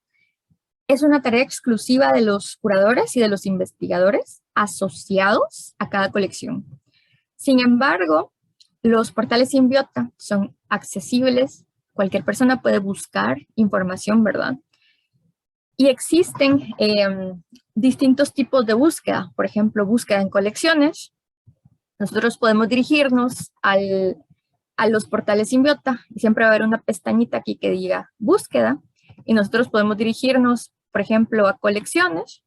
S1: es una tarea exclusiva de los curadores y de los investigadores asociados a cada colección. Sin embargo, los portales Symbiota son accesibles, cualquier persona puede buscar información, ¿verdad? Y existen distintos tipos de búsqueda, por ejemplo, búsqueda en colecciones. Nosotros podemos dirigirnos a los portales Symbiota y siempre va a haber una pestañita aquí que diga búsqueda y nosotros podemos dirigirnos, por ejemplo, a colecciones.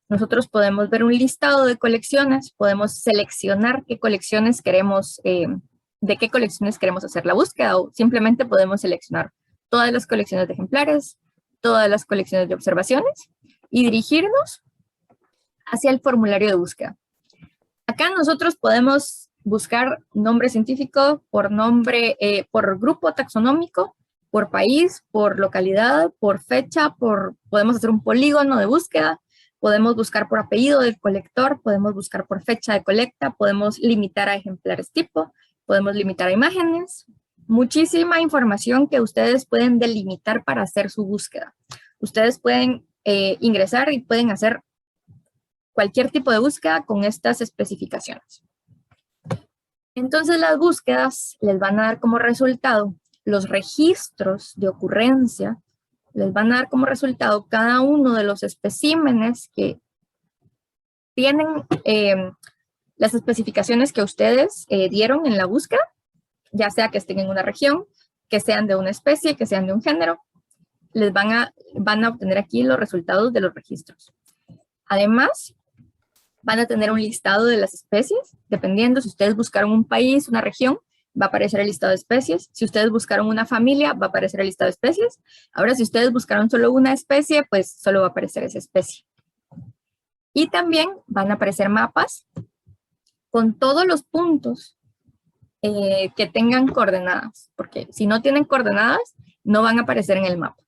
S1: Nosotros podemos ver un listado de colecciones, podemos seleccionar qué colecciones queremos, de qué colecciones queremos hacer la búsqueda, o simplemente podemos seleccionar todas las colecciones de ejemplares, todas las colecciones de observaciones y dirigirnos hacia el formulario de búsqueda. Acá nosotros podemos buscar nombre científico por nombre, por grupo taxonómico, por país, por localidad, por fecha, podemos hacer un polígono de búsqueda, podemos buscar por apellido del colector, podemos buscar por fecha de colecta, podemos limitar a ejemplares tipo, podemos limitar a imágenes, muchísima información que ustedes pueden delimitar para hacer su búsqueda. Ustedes pueden ingresar y pueden hacer cualquier tipo de búsqueda con estas especificaciones. Entonces las búsquedas les van a dar como resultado los registros de ocurrencia, les van a dar como resultado cada uno de los especímenes que tienen las especificaciones que ustedes dieron en la búsqueda, ya sea que estén en una región, que sean de una especie, que sean de un género, les van a obtener aquí los resultados de los registros. Además, van a tener un listado de las especies, dependiendo si ustedes buscaron un país, una región, va a aparecer el listado de especies. Si ustedes buscaron una familia, va a aparecer el listado de especies. Ahora, si ustedes buscaron solo una especie, pues solo va a aparecer esa especie. Y también van a aparecer mapas con todos los puntos que tengan coordenadas, porque si no tienen coordenadas, no van a aparecer en el mapa.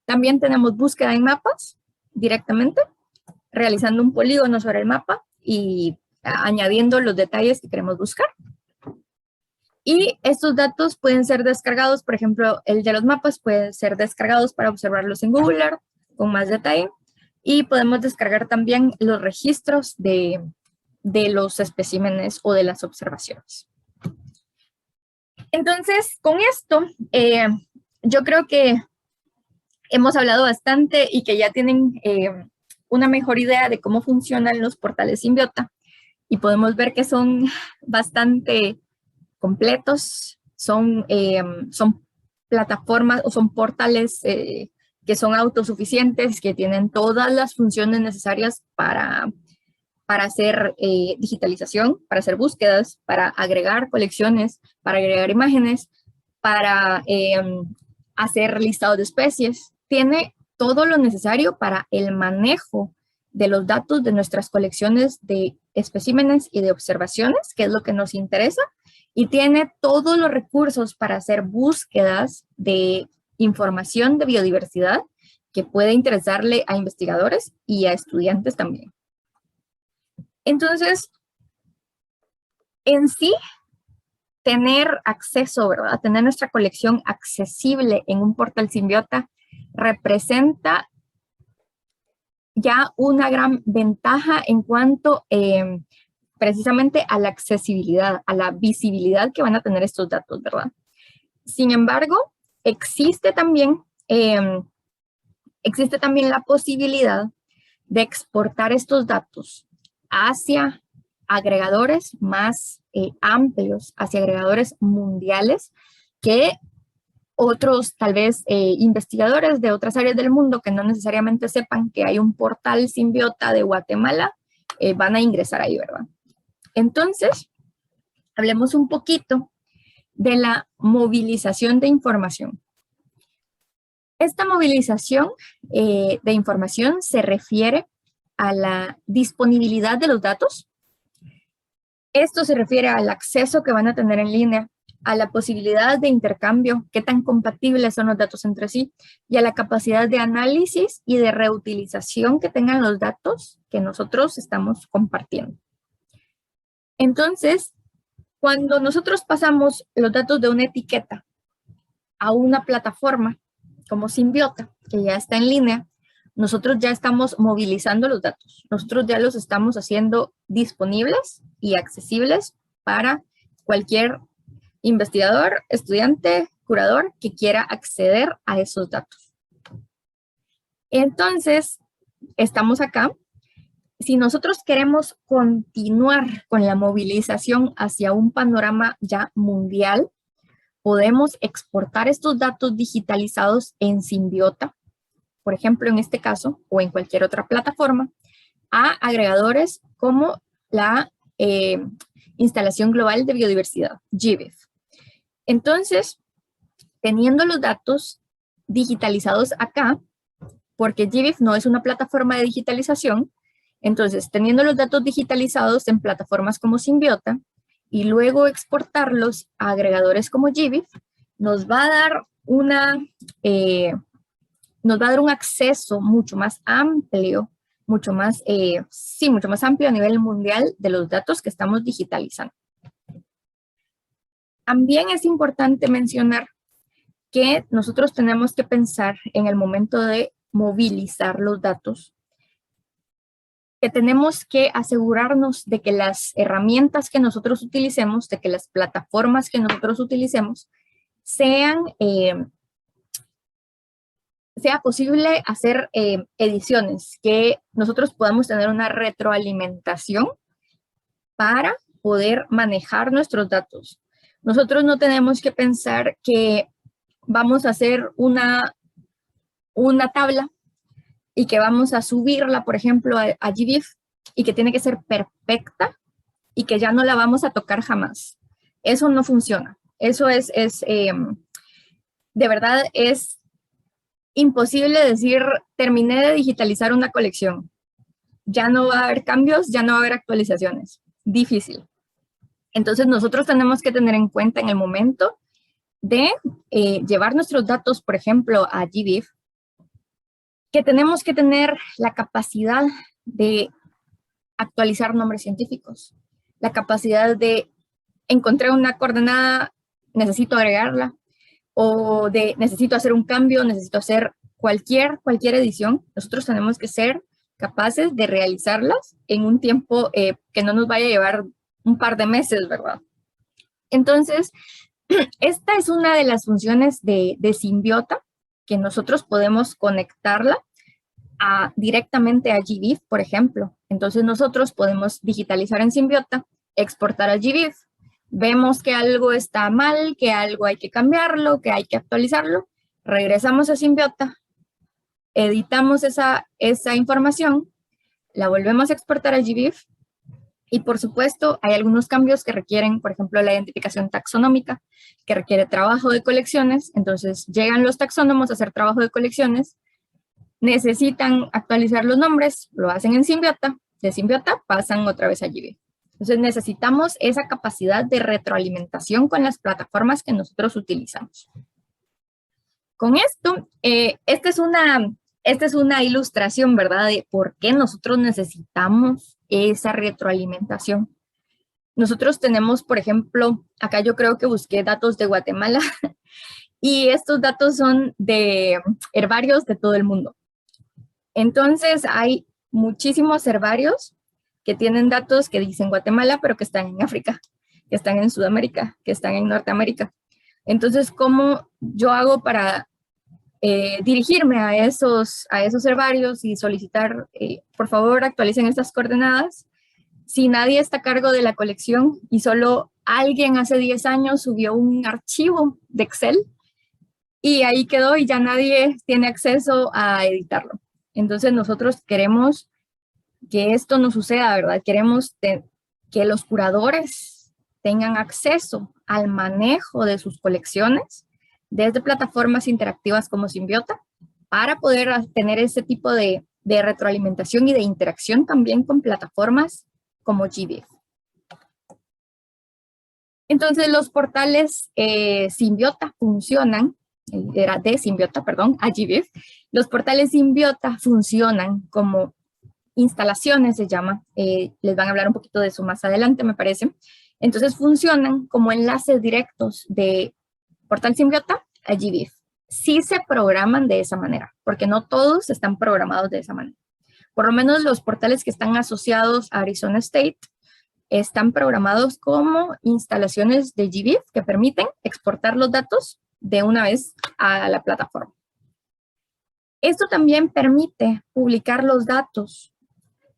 S1: También tenemos búsqueda en mapas directamente, realizando un polígono sobre el mapa y añadiendo los detalles que queremos buscar. Y estos datos pueden ser descargados, por ejemplo, el de los mapas pueden ser descargados para observarlos en Google Earth con más detalle. Y podemos descargar también los registros de los especímenes o de las observaciones. Entonces, con esto, yo creo que hemos hablado bastante y que ya tienen una mejor idea de cómo funcionan los portales Symbiota. Y podemos ver que son bastante completos, son plataformas o son portales que son autosuficientes, que tienen todas las funciones necesarias para hacer digitalización, para hacer búsquedas, para agregar colecciones, para agregar imágenes, para hacer listados de especies. Tiene todo lo necesario para el manejo de los datos de nuestras colecciones de especímenes y de observaciones, que es lo que nos interesa, y tiene todos los recursos para hacer búsquedas de información de biodiversidad que puede interesarle a investigadores y a estudiantes también. Entonces, en sí, tener acceso, ¿verdad? Tener nuestra colección accesible en un portal Symbiota representa ya una gran ventaja en cuanto precisamente a la accesibilidad, a la visibilidad que van a tener estos datos, ¿verdad? Sin embargo, existe también la posibilidad de exportar estos datos hacia agregadores más amplios, hacia agregadores mundiales que otros, tal vez, investigadores de otras áreas del mundo que no necesariamente sepan que hay un portal Symbiota de Guatemala, van a ingresar ahí, ¿verdad? Entonces, hablemos un poquito de la movilización de información. Esta movilización de información se refiere a la disponibilidad de los datos. Esto se refiere al acceso que van a tener en línea, a la posibilidad de intercambio, qué tan compatibles son los datos entre sí, y a la capacidad de análisis y de reutilización que tengan los datos que nosotros estamos compartiendo. Entonces, cuando nosotros pasamos los datos de una etiqueta a una plataforma como Symbiota, que ya está en línea, nosotros ya estamos movilizando los datos. Nosotros ya los estamos haciendo disponibles y accesibles para cualquier investigador, estudiante, curador que quiera acceder a esos datos. Entonces, estamos acá. Si nosotros queremos continuar con la movilización hacia un panorama ya mundial, podemos exportar estos datos digitalizados en Symbiota, por ejemplo, en este caso, o en cualquier otra plataforma, a agregadores como la Instalación Global de Biodiversidad, GBIF. Entonces, teniendo los datos digitalizados acá, porque GBIF no es una plataforma de digitalización, entonces, teniendo los datos digitalizados en plataformas como Symbiota, y luego exportarlos a agregadores como GBIF, nos va a dar un acceso mucho más amplio, mucho más amplio a nivel mundial de los datos que estamos digitalizando. También es importante mencionar que nosotros tenemos que pensar en el momento de movilizar los datos, que tenemos que asegurarnos de que las herramientas que nosotros utilicemos, de que las plataformas que nosotros utilicemos, sea posible hacer ediciones, que nosotros podamos tener una retroalimentación para poder manejar nuestros datos. Nosotros no tenemos que pensar que vamos a hacer una tabla y que vamos a subirla, por ejemplo, a GBIF y que tiene que ser perfecta y que ya no la vamos a tocar jamás. Eso no funciona. Eso de verdad es imposible decir, terminé de digitalizar una colección. Ya no va a haber cambios, ya no va a haber actualizaciones. Difícil. Entonces nosotros tenemos que tener en cuenta en el momento de llevar nuestros datos, por ejemplo, a GBIF, que tenemos que tener la capacidad de actualizar nombres científicos, la capacidad de encontrar una coordenada, necesito agregarla, o de necesito hacer un cambio, necesito hacer cualquier edición. Nosotros tenemos que ser capaces de realizarlas en un tiempo que no nos vaya a llevar un par de meses, ¿verdad? Entonces, esta es una de las funciones de Symbiota, que nosotros podemos conectarla directamente a GBIF, por ejemplo. Entonces nosotros podemos digitalizar en Symbiota, exportar a GBIF, vemos que algo está mal, que algo hay que cambiarlo, que hay que actualizarlo, regresamos a Symbiota, editamos esa información, la volvemos a exportar a GBIF, y por supuesto hay algunos cambios que requieren, por ejemplo, la identificación taxonómica, que requiere trabajo de colecciones. Entonces llegan los taxónomos a hacer trabajo de colecciones, necesitan actualizar los nombres, lo hacen en Symbiota, de Symbiota pasan otra vez a GBIF. Entonces necesitamos esa capacidad de retroalimentación con las plataformas que nosotros utilizamos. Con esto, esta es una ilustración, ¿verdad?, de por qué nosotros necesitamos esa retroalimentación. Nosotros tenemos, por ejemplo, acá yo creo que busqué datos de Guatemala y estos datos son de herbarios de todo el mundo. Entonces hay muchísimos herbarios que tienen datos que dicen Guatemala, pero que están en África, que están en Sudamérica, que están en Norteamérica. Entonces, ¿cómo yo hago para dirigirme a esos herbarios y solicitar, por favor, actualicen estas coordenadas? Si nadie está a cargo de la colección y solo alguien hace 10 años subió un archivo de Excel y ahí quedó y ya nadie tiene acceso a editarlo. Entonces nosotros queremos que esto no suceda, ¿verdad? Queremos que los curadores tengan acceso al manejo de sus colecciones desde plataformas interactivas como Symbiota para poder tener ese tipo de de retroalimentación y de interacción también con plataformas como GBIF. Entonces los portales Symbiota funcionan, era de Symbiota, perdón, a GBIF. Los portales Symbiota funcionan como instalaciones, se llama, les van a hablar un poquito de eso más adelante, me parece. Entonces funcionan como enlaces directos de portal Symbiota a GBIF. Sí se programan de esa manera, porque no todos están programados de esa manera. Por lo menos los portales que están asociados a Arizona State están programados como instalaciones de GBIF que permiten exportar los datos de una vez a la plataforma. Esto también permite publicar los datos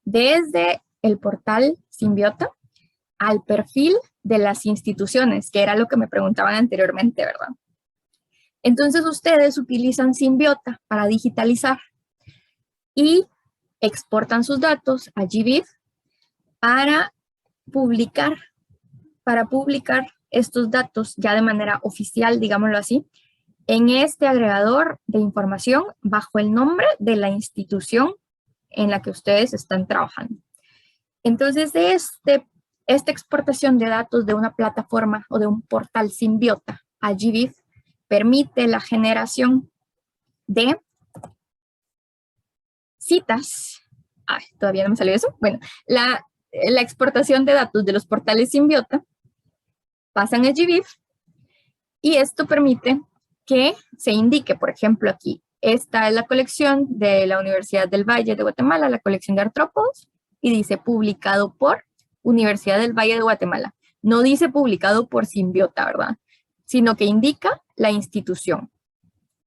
S1: desde el portal Symbiota al perfil de las instituciones, que era lo que me preguntaban anteriormente, ¿verdad? Entonces ustedes utilizan Symbiota para digitalizar y exportan sus datos a GBIF para publicar estos datos ya de manera oficial, digámoslo así, en este agregador de información bajo el nombre de la institución en la que ustedes están trabajando. Entonces, esta exportación de datos de una plataforma o de un portal Symbiota a GBIF permite la generación de citas. Ay, todavía no me salió eso. Bueno, la exportación de datos de los portales Symbiota pasan a GBIF y esto permite que se indique, por ejemplo, aquí, esta es la colección de la Universidad del Valle de Guatemala, la colección de artrópodos, y dice publicado por Universidad del Valle de Guatemala. No dice publicado por Symbiota, ¿verdad? Sino que indica la institución.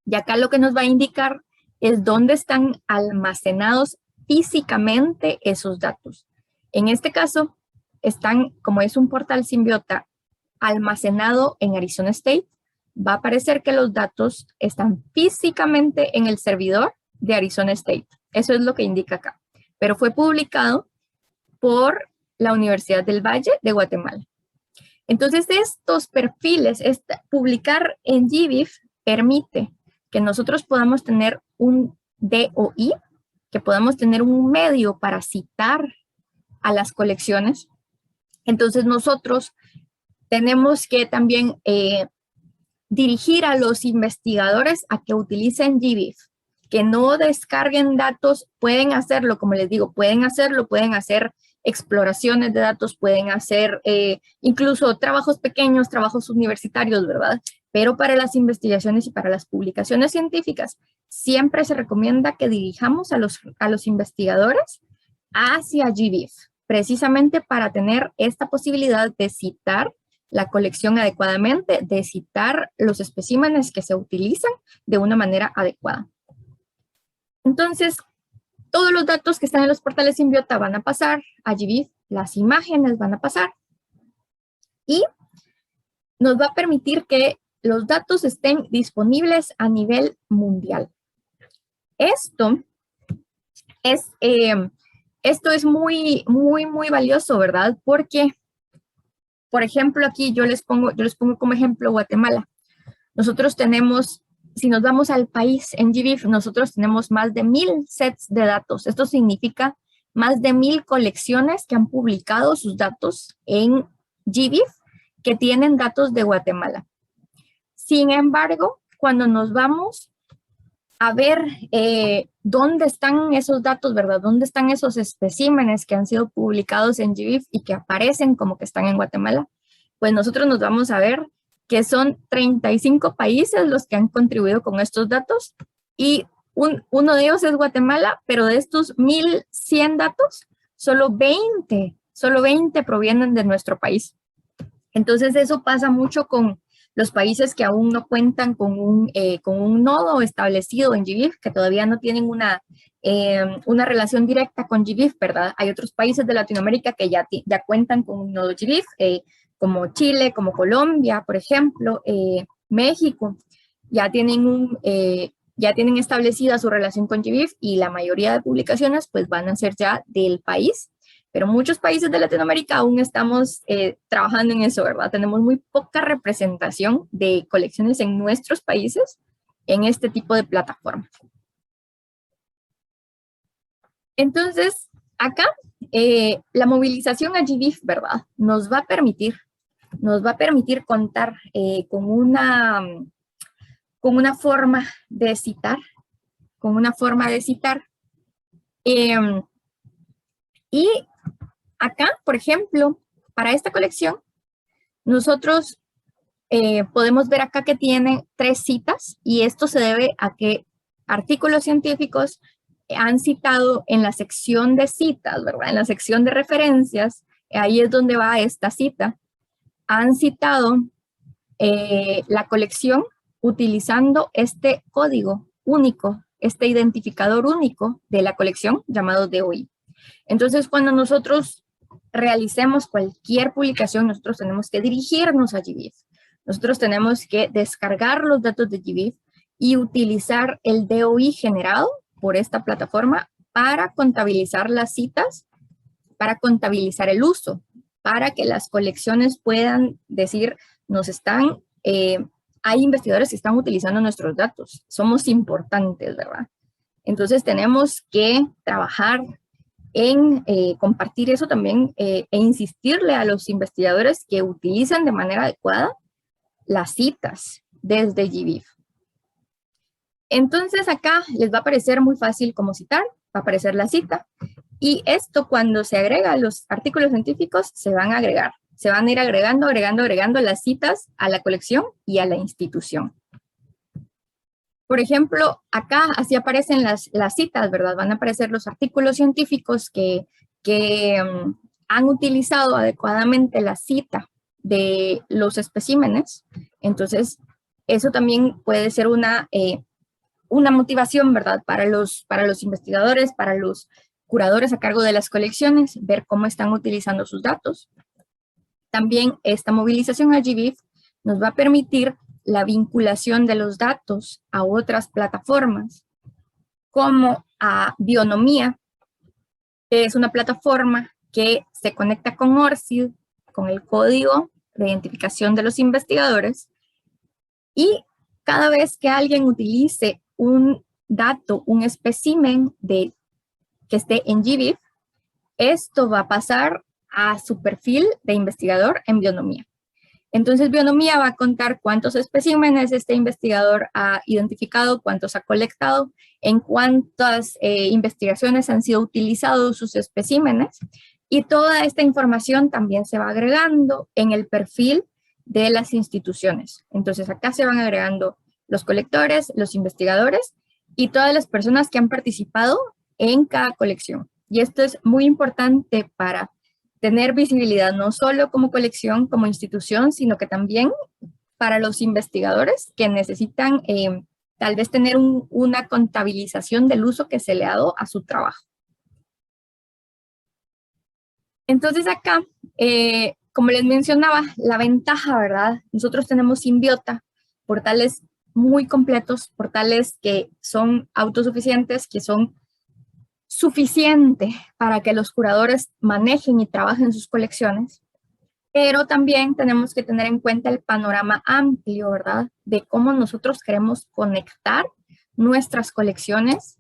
S1: Y acá lo que nos va a indicar es dónde están almacenados físicamente esos datos. En este caso, están, como es un portal Symbiota almacenado en Arizona State, va a aparecer que los datos están físicamente en el servidor de Arizona State. Eso es lo que indica acá. Pero fue publicado por la Universidad del Valle de Guatemala. Entonces, estos perfiles, publicar en GBIF permite que nosotros podamos tener un DOI, que podamos tener un medio para citar a las colecciones. Entonces, nosotros tenemos que también dirigir a los investigadores a que utilicen GBIF, que no descarguen datos, pueden hacerlo, como les digo, pueden hacer exploraciones de datos, pueden hacer incluso trabajos pequeños, trabajos universitarios, ¿verdad? Pero para las investigaciones y para las publicaciones científicas, siempre se recomienda que dirijamos a los investigadores hacia GBIF, precisamente para tener esta posibilidad de citar la colección adecuadamente, de citar los especímenes que se utilizan de una manera adecuada. Entonces, todos los datos que están en los portales Symbiota van a pasar a GBIF, las imágenes van a pasar y nos va a permitir que los datos estén disponibles a nivel mundial. Esto es muy, muy, muy valioso, ¿verdad? Porque, por ejemplo, aquí yo les pongo como ejemplo Guatemala. Nosotros tenemos, si nos vamos al país en GBIF, nosotros tenemos más de 1000 sets de datos. Esto significa más de 1000 colecciones que han publicado sus datos en GBIF que tienen datos de Guatemala. Sin embargo, cuando nos vamos a ver dónde están esos datos, ¿verdad? ¿Dónde están esos especímenes que han sido publicados en GBIF y que aparecen como que están en Guatemala? Pues nosotros nos vamos a ver que son 35 países los que han contribuido con estos datos y uno de ellos es Guatemala, pero de estos 1100 datos, solo 20 provienen de nuestro país. Entonces eso pasa mucho con los países que aún no cuentan con un nodo establecido en GBIF, que todavía no tienen una relación directa con GBIF, ¿verdad? Hay otros países de Latinoamérica que ya cuentan con un nodo GBIF, como Chile, como Colombia, por ejemplo, México, ya tienen establecida su relación con GBIF y la mayoría de publicaciones pues van a ser ya del país. Pero muchos países de Latinoamérica aún estamos trabajando en eso, ¿verdad? Tenemos muy poca representación de colecciones en nuestros países en este tipo de plataformas. Entonces, acá la movilización a GBIF, ¿verdad? Nos va a permitir contar con una forma de citar, eh, y acá, por ejemplo, para esta colección, nosotros podemos ver acá que tiene 3 citas, y esto se debe a que artículos científicos han citado en la sección de citas, ¿verdad? En la sección de referencias, ahí es donde va esta cita. Han citado la colección utilizando este código único, este identificador único de la colección llamado DOI. Entonces, cuando nosotros realicemos cualquier publicación, nosotros tenemos que dirigirnos a GBIF. Nosotros tenemos que descargar los datos de GBIF y utilizar el DOI generado por esta plataforma para contabilizar las citas, para contabilizar el uso, para que las colecciones puedan decir, hay investigadores que están utilizando nuestros datos, somos importantes, ¿verdad? Entonces tenemos que trabajar en compartir eso también e insistirle a los investigadores que utilicen de manera adecuada las citas desde GBIF. Entonces acá les va a parecer muy fácil cómo citar, va a aparecer la cita, y esto cuando se agrega a los artículos científicos se van a ir agregando las citas a la colección y a la institución. Por ejemplo, acá así aparecen las citas, ¿verdad? Van a aparecer los artículos científicos que han utilizado adecuadamente la cita de los especímenes. Entonces, eso también puede ser una motivación, ¿verdad? Para los investigadores, para los curadores a cargo de las colecciones, ver cómo están utilizando sus datos. También esta movilización a GBIF nos va a permitir la vinculación de los datos a otras plataformas, como a Bionomía, que es una plataforma que se conecta con ORCID, con el código de identificación de los investigadores, y cada vez que alguien utilice un dato, un espécimen que esté en GBIF, esto va a pasar a su perfil de investigador en Bionomía. Entonces, Bionomía va a contar cuántos especímenes este investigador ha identificado, cuántos ha colectado, en cuántas investigaciones han sido utilizados sus especímenes, y toda esta información también se va agregando en el perfil de las instituciones. Entonces, acá se van agregando los colectores, los investigadores y todas las personas que han participado en cada colección. Y esto es muy importante para tener visibilidad no solo como colección, como institución, sino que también para los investigadores que necesitan tal vez tener una contabilización del uso que se le ha dado a su trabajo. Entonces acá, como les mencionaba, la ventaja, ¿verdad? Nosotros tenemos Symbiota, portales muy completos, portales que son autosuficientes, que son suficiente para que los curadores manejen y trabajen sus colecciones, pero también tenemos que tener en cuenta el panorama amplio, ¿verdad? De cómo nosotros queremos conectar nuestras colecciones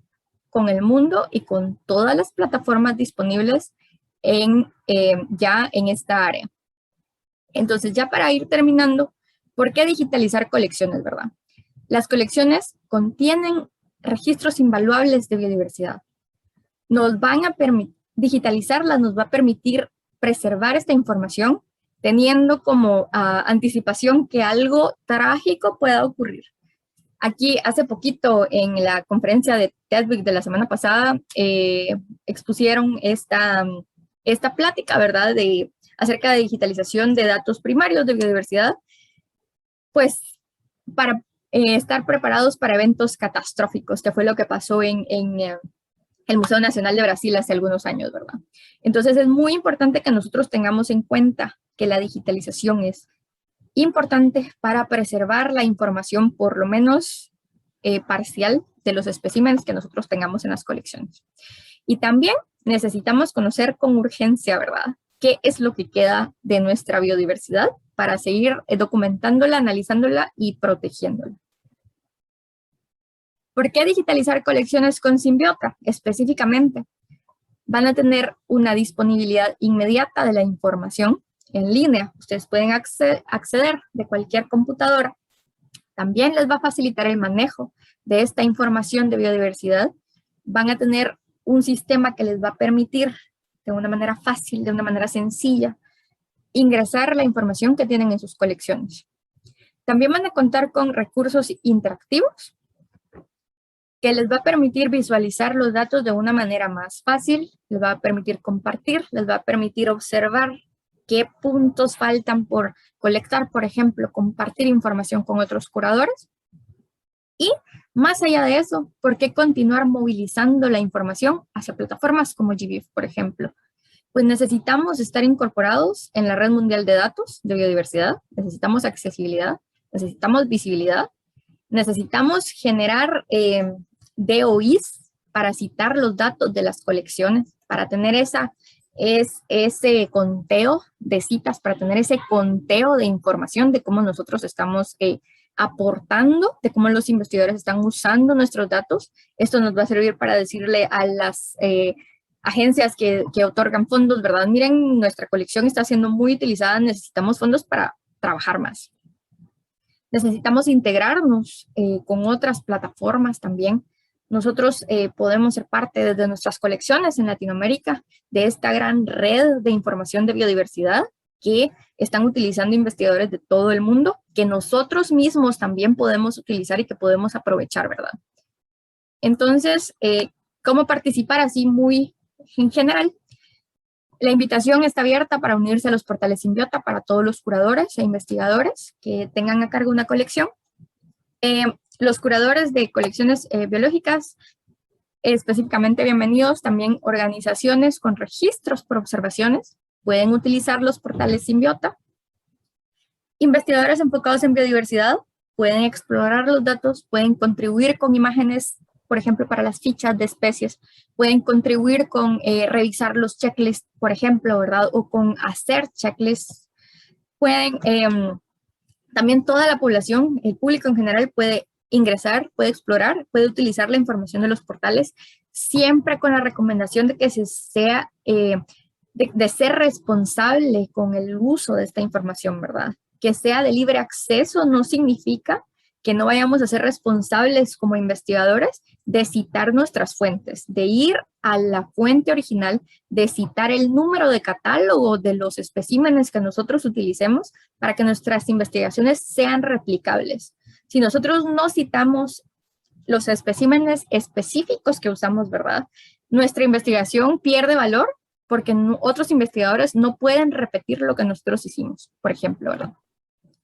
S1: con el mundo y con todas las plataformas disponibles ya en esta área. Entonces, ya para ir terminando, ¿por qué digitalizar colecciones, verdad? Las colecciones contienen registros invaluables de biodiversidad. Nos van a permitir, digitalizarlas nos va a permitir preservar esta información teniendo como anticipación que algo trágico pueda ocurrir. Aquí hace poquito en la conferencia de TEDx de la semana pasada expusieron esta plática, ¿verdad? Acerca de digitalización de datos primarios de biodiversidad, pues para estar preparados para eventos catastróficos, que fue lo que pasó en el Museo Nacional de Brasil hace algunos años, ¿verdad? Entonces es muy importante que nosotros tengamos en cuenta que la digitalización es importante para preservar la información, por lo menos parcial, de los especímenes que nosotros tengamos en las colecciones. Y también necesitamos conocer con urgencia, ¿verdad?, qué es lo que queda de nuestra biodiversidad para seguir documentándola, analizándola y protegiéndola. ¿Por qué digitalizar colecciones con Symbiota específicamente? van a tener una disponibilidad inmediata de la información en línea. Ustedes pueden acceder de cualquier computadora. También les va a facilitar el manejo de esta información de biodiversidad. Van a tener un sistema que les va a permitir de una manera fácil, de una manera sencilla, ingresar la información que tienen en sus colecciones. También van a contar con recursos interactivos que les va a permitir visualizar los datos de una manera más fácil, les va a permitir compartir, les va a permitir observar qué puntos faltan por colectar, por ejemplo, compartir información con otros curadores. Y más allá de eso, ¿por qué continuar movilizando la información hacia plataformas como GBIF, por ejemplo? Pues necesitamos estar incorporados en la Red Mundial de Datos de Biodiversidad, necesitamos accesibilidad, necesitamos visibilidad, necesitamos generar DOIs para citar los datos de las colecciones, para tener ese conteo de citas, para tener ese conteo de información de cómo nosotros estamos aportando, de cómo los investigadores están usando nuestros datos. Esto nos va a servir para decirle a las agencias que otorgan fondos, ¿verdad? Miren, nuestra colección está siendo muy utilizada, necesitamos fondos para trabajar más. Necesitamos integrarnos con otras plataformas también. Nosotros podemos ser parte desde nuestras colecciones en Latinoamérica de esta gran red de información de biodiversidad que están utilizando investigadores de todo el mundo, que nosotros mismos también podemos utilizar y que podemos aprovechar, ¿verdad? Entonces, ¿cómo participar así muy en general? La invitación está abierta para unirse a los portales Symbiota para todos los curadores e investigadores que tengan a cargo una colección. Los curadores de colecciones biológicas, específicamente bienvenidos, también organizaciones con registros por observaciones, pueden utilizar los portales Symbiota. Investigadores enfocados en biodiversidad pueden explorar los datos, pueden contribuir con imágenes, por ejemplo, para las fichas de especies, pueden contribuir con revisar los checklists, por ejemplo, ¿verdad? O con hacer checklists. Pueden, también toda la población, el público en general puede ingresar, puede explorar, puede utilizar la información de los portales, siempre con la recomendación de que se sea, de ser responsable con el uso de esta información, ¿verdad? Que sea de libre acceso no significa que no vayamos a ser responsables como investigadores de citar nuestras fuentes, de ir a la fuente original, de citar el número de catálogo de los especímenes que nosotros utilicemos para que nuestras investigaciones sean replicables. Si nosotros no citamos los especímenes específicos que usamos, ¿verdad? Nuestra investigación pierde valor porque otros investigadores no pueden repetir lo que nosotros hicimos, por ejemplo, ¿verdad?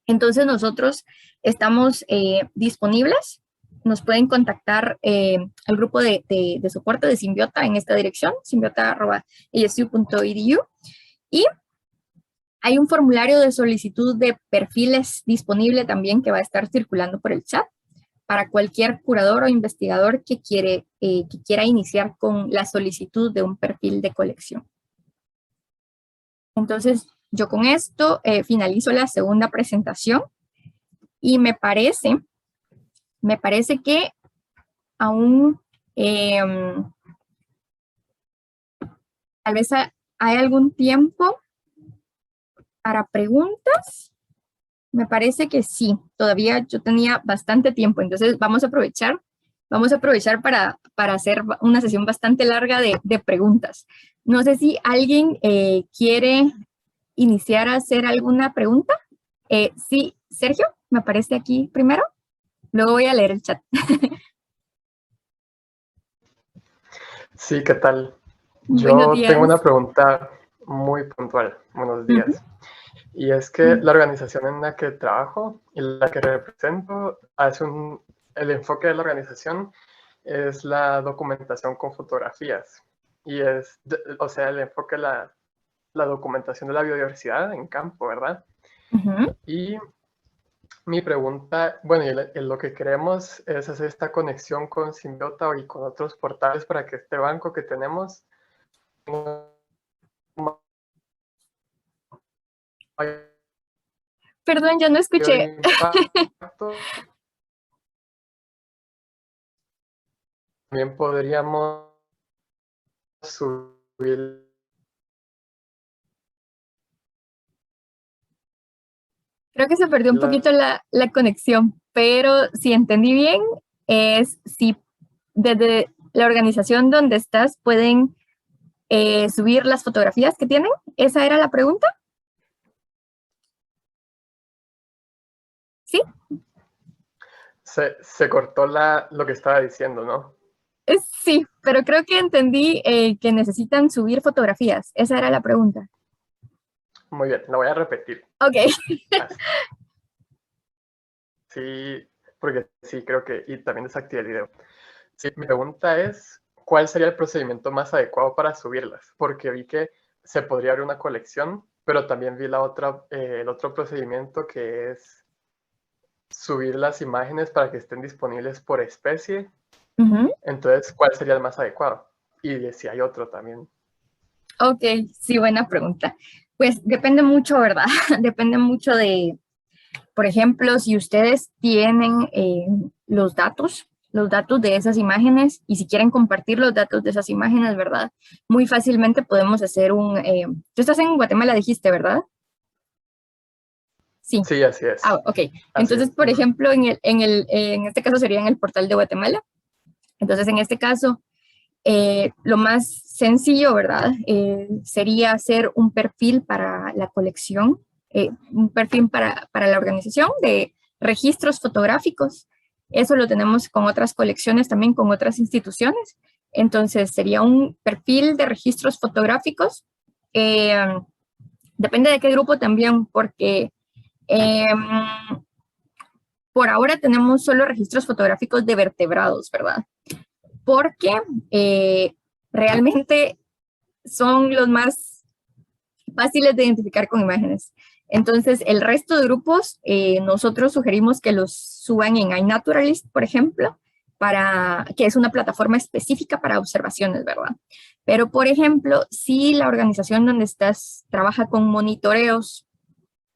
S1: Entonces nosotros estamos disponibles, nos pueden contactar al grupo de soporte de Symbiota en esta dirección, symbiota@asu.edu, y hay un formulario de solicitud de perfiles disponible también que va a estar circulando por el chat para cualquier curador o investigador que quiera iniciar con la solicitud de un perfil de colección. Entonces, yo con esto finalizo la segunda presentación y me parece que aún tal vez hay algún tiempo para preguntas. Me parece que sí, todavía yo tenía bastante tiempo, entonces vamos a aprovechar para hacer una sesión bastante larga de preguntas. No sé si alguien quiere iniciar a hacer alguna pregunta. Sí, Sergio, me aparece aquí primero, luego voy a leer el chat.
S2: Sí, ¿qué tal?
S1: Buenos
S2: Yo
S1: días.
S2: tengo una pregunta muy puntual. Buenos días. Y es que la organización en la que trabajo y la que represento el enfoque de la organización es la documentación con fotografías. Y o sea, el enfoque de la documentación de la biodiversidad en campo, ¿verdad? Y mi pregunta, bueno, lo que queremos es hacer esta conexión con Symbiota y con otros portales para que este banco que tenemos
S1: Perdón, ya no escuché.
S2: impacto. También podríamos subir
S1: Creo que se perdió un poquito la conexión, pero si entendí bien, es si desde la organización donde estás pueden subir las fotografías que tienen. ¿Esa era la pregunta? ¿Sí?
S2: Se cortó lo que estaba diciendo, ¿no?
S1: Sí, pero creo que entendí que necesitan subir fotografías. Esa era la pregunta.
S2: Muy bien, la voy a repetir.
S1: Ok.
S2: Así. Sí, porque sí, creo que, y también desactivé el video. Sí, mi pregunta es, ¿cuál sería el procedimiento más adecuado para subirlas? Porque vi que se podría abrir una colección, pero también vi el otro procedimiento que es subir las imágenes para que estén disponibles por especie. Entonces, ¿cuál sería el más adecuado? Y si hay otro también.
S1: Ok, sí, buena pregunta. Pues depende mucho, ¿verdad? Depende mucho de, por ejemplo, si ustedes tienen los datos de esas imágenes y si quieren compartir los datos de esas imágenes, ¿verdad? Muy fácilmente podemos hacer tú estás en Guatemala, dijiste, ¿verdad? Sí.
S2: Sí, así es.
S1: Ah, ok.
S2: Así
S1: Entonces,
S2: es.
S1: por ejemplo, en este caso sería en el portal de Guatemala. Entonces, en este caso, lo más sencillo, ¿verdad? Sería hacer un perfil para la colección, un perfil para la organización de registros fotográficos. Eso lo tenemos con otras colecciones, también con otras instituciones. Entonces, sería un perfil de registros fotográficos. Eh, Depende de qué grupo también, porque eh, por ahora tenemos solo registros fotográficos de vertebrados, ¿verdad? Porque realmente son los más fáciles de identificar con imágenes. Entonces, el resto de grupos, nosotros sugerimos que los suban en iNaturalist, por ejemplo, que es una plataforma específica para observaciones, ¿verdad? Pero, por ejemplo, si la organización donde estás trabaja con monitoreos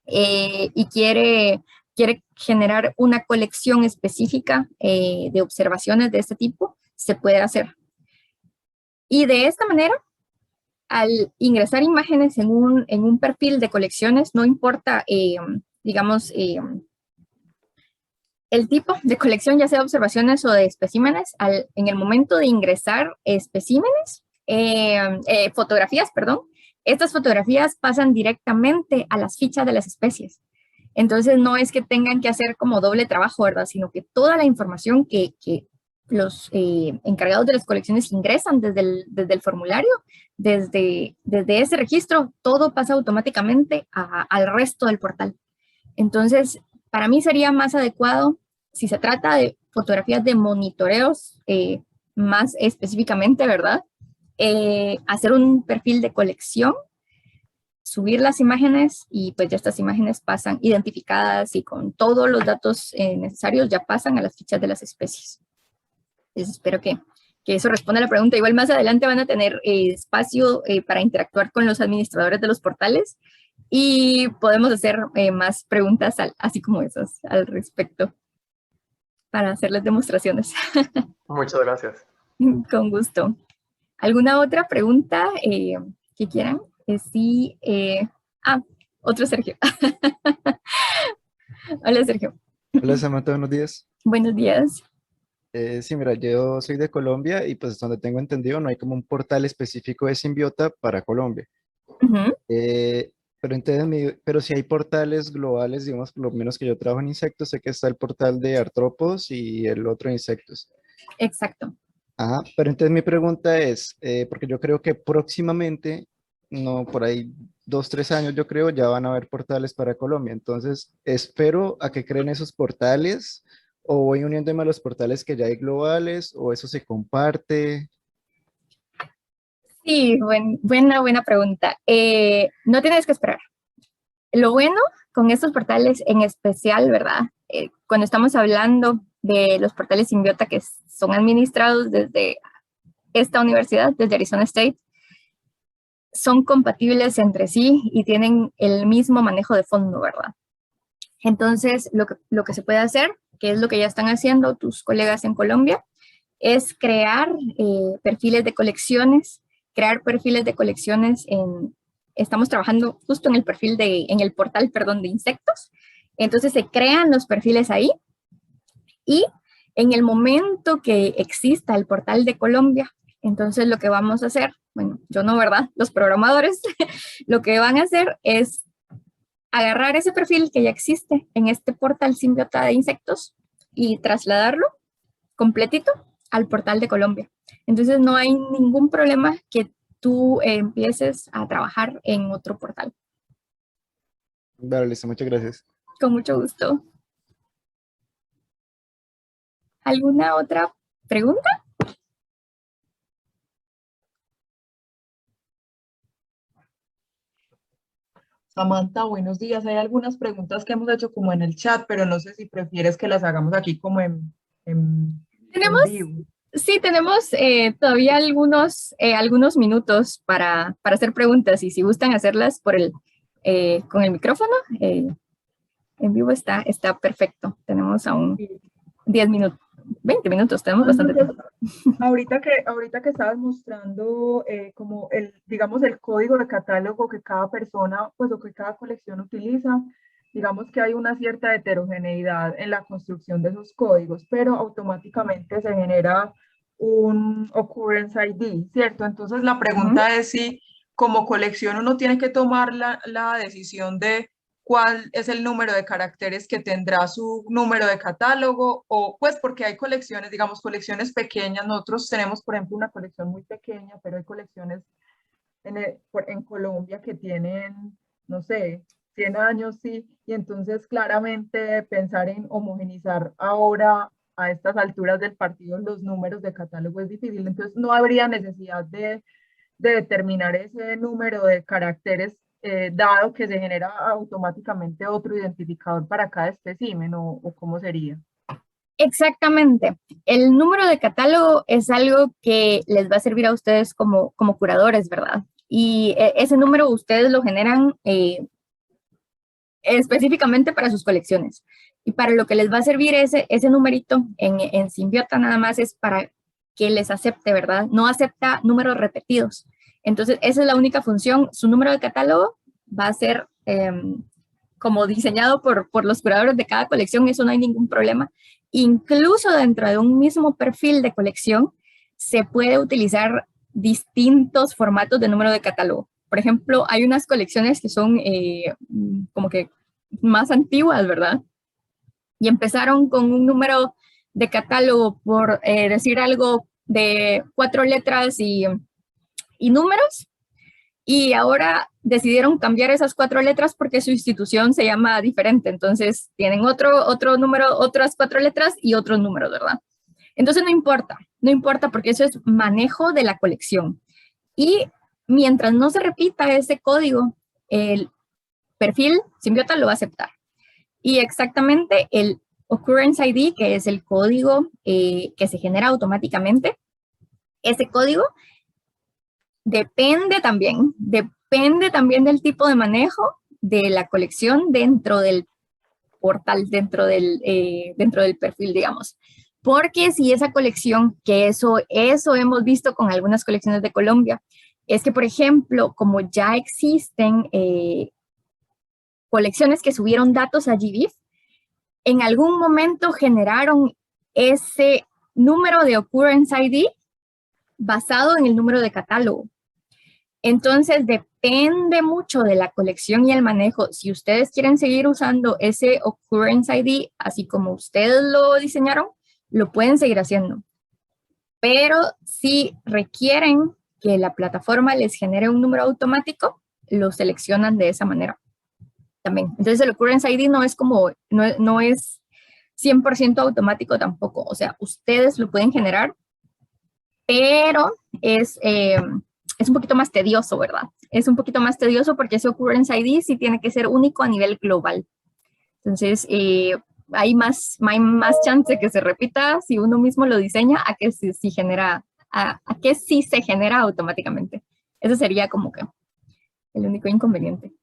S1: y quiere generar una colección específica de observaciones de este tipo, se puede hacer. Y de esta manera, al ingresar imágenes en un perfil de colecciones, no importa, digamos, el tipo de colección, ya sea observaciones o de especímenes, en el momento de ingresar especímenes, fotografías, perdón, estas fotografías pasan directamente a las fichas de las especies. Entonces no es que tengan que hacer como doble trabajo, ¿verdad? Sino que toda la información que los encargados de las colecciones ingresan desde el formulario, desde ese registro, todo pasa automáticamente al resto del portal. Entonces, para mí sería más adecuado, si se trata de fotografías de monitoreos, más específicamente, ¿verdad? Hacer un perfil de colección, subir las imágenes y pues ya estas imágenes pasan identificadas y con todos los datos necesarios ya pasan a las fichas de las especies. Entonces espero que eso responda a la pregunta. Igual más adelante van a tener espacio para interactuar con los administradores de los portales y podemos hacer más preguntas así como esas al respecto para hacerles demostraciones.
S2: Muchas gracias.
S1: Con gusto. ¿Alguna otra pregunta que quieran? Sí. Otro Sergio. Hola, Sergio.
S3: Hola Samantha, buenos días.
S1: Buenos días.
S3: Sí, mira, yo soy de Colombia y pues donde tengo entendido no hay como un portal específico de Simbiota para Colombia.
S1: Ujú,
S3: Pero entonces, pero si hay portales globales, digamos, por lo menos que yo trabajo en insectos, sé que está el portal de artrópodos y el otro de insectos.
S1: exacto.
S3: Ajá, pero entonces mi pregunta es, porque yo creo que próximamente, no, por ahí 2, 3 años yo creo, ya van a haber portales para Colombia. Entonces, espero a que creen esos portales o voy uniéndome a los portales que ya hay globales o eso se comparte.
S1: Sí, buena pregunta. No tienes que esperar. Lo bueno con estos portales en especial, ¿verdad? Cuando estamos hablando de los portales Simbiota que son administrados desde esta universidad, desde Arizona State, son compatibles entre sí y tienen el mismo manejo de fondo, ¿verdad? Entonces, lo que se puede hacer, que es lo que ya están haciendo tus colegas en Colombia, es crear perfiles de colecciones crear perfiles de colecciones estamos trabajando justo en el en el portal, perdón, de insectos. Entonces se crean los perfiles ahí y en el momento que exista el portal de Colombia, entonces lo que vamos a hacer, bueno, yo no, ¿verdad? Los programadores lo que van a hacer es agarrar ese perfil que ya existe en este portal Symbiota de insectos y trasladarlo completito al portal de Colombia. Entonces no hay ningún problema que tú empieces a trabajar en otro portal.
S3: Vale, listo, muchas gracias.
S1: Con mucho gusto. ¿Alguna otra pregunta?
S4: Samantha, buenos días. Hay algunas preguntas que hemos hecho como en el chat, pero no sé si prefieres que las hagamos aquí como en vivo.
S1: Sí, tenemos todavía algunos minutos para hacer preguntas y si gustan hacerlas con el micrófono, en vivo está perfecto. Tenemos aún 10 minutos, 20 minutos, tenemos bastante tiempo.
S4: Ahorita que estabas mostrando como digamos, el código de catálogo que cada persona, pues, o que cada colección utiliza, digamos que hay una cierta heterogeneidad en la construcción de esos códigos, pero automáticamente se genera un Occurrence ID, ¿cierto? Entonces la pregunta es si como colección uno tiene que tomar la decisión de cuál es el número de caracteres que tendrá su número de catálogo, o pues porque hay colecciones, digamos, colecciones pequeñas. Nosotros tenemos, por ejemplo, una colección muy pequeña, pero hay colecciones en Colombia que tienen, no sé, 100 años, sí, y entonces claramente pensar en homogenizar ahora a estas alturas del partido los números de catálogo es difícil, entonces no habría necesidad de determinar ese número de caracteres, dado que se genera automáticamente otro identificador para cada espécimen, o cómo sería.
S1: Exactamente. El número de catálogo es algo que les va a servir a ustedes como curadores, ¿verdad? Y ese número ustedes lo generan específicamente para sus colecciones. Y para lo que les va a servir ese numerito en Symbiota nada más es para que les acepte, ¿verdad? No acepta números repetidos. Entonces, esa es la única función. Su número de catálogo va a ser como diseñado por los curadores de cada colección, eso no hay ningún problema. Incluso dentro de un mismo perfil de colección, se puede utilizar distintos formatos de número de catálogo. Por ejemplo, hay unas colecciones que son como que más antiguas, ¿verdad? Y empezaron con un número de catálogo, por decir algo, de 4 letras y números, y ahora decidieron cambiar esas 4 letras porque su institución se llama diferente, entonces tienen otro número, otras 4 letras y otros números, ¿verdad? Entonces no importa porque eso es manejo de la colección. Y mientras no se repita ese código, el perfil Symbiota lo va a aceptar. Y exactamente el Occurrence ID, que es el código que se genera automáticamente, ese código depende también del tipo de manejo de la colección dentro del portal, dentro del perfil, digamos. Porque si esa colección, que eso hemos visto con algunas colecciones de Colombia, es que, por ejemplo, como ya existen colecciones que subieron datos a GBIF, en algún momento generaron ese número de Occurrence ID basado en el número de catálogo. Entonces, depende mucho de la colección y el manejo. Si ustedes quieren seguir usando ese Occurrence ID, así como ustedes lo diseñaron, lo pueden seguir haciendo. Pero si requieren que la plataforma les genere un número automático, lo seleccionan de esa manera también. Entonces, el Occurrence ID no es 100% automático tampoco. O sea, ustedes lo pueden generar, pero es un poquito más tedioso, ¿verdad? Es un poquito más tedioso porque ese Occurrence ID sí tiene que ser único a nivel global. Entonces, hay más chance de que se repita si uno mismo lo diseña a que sí se genera automáticamente. Eso sería como que el único inconveniente.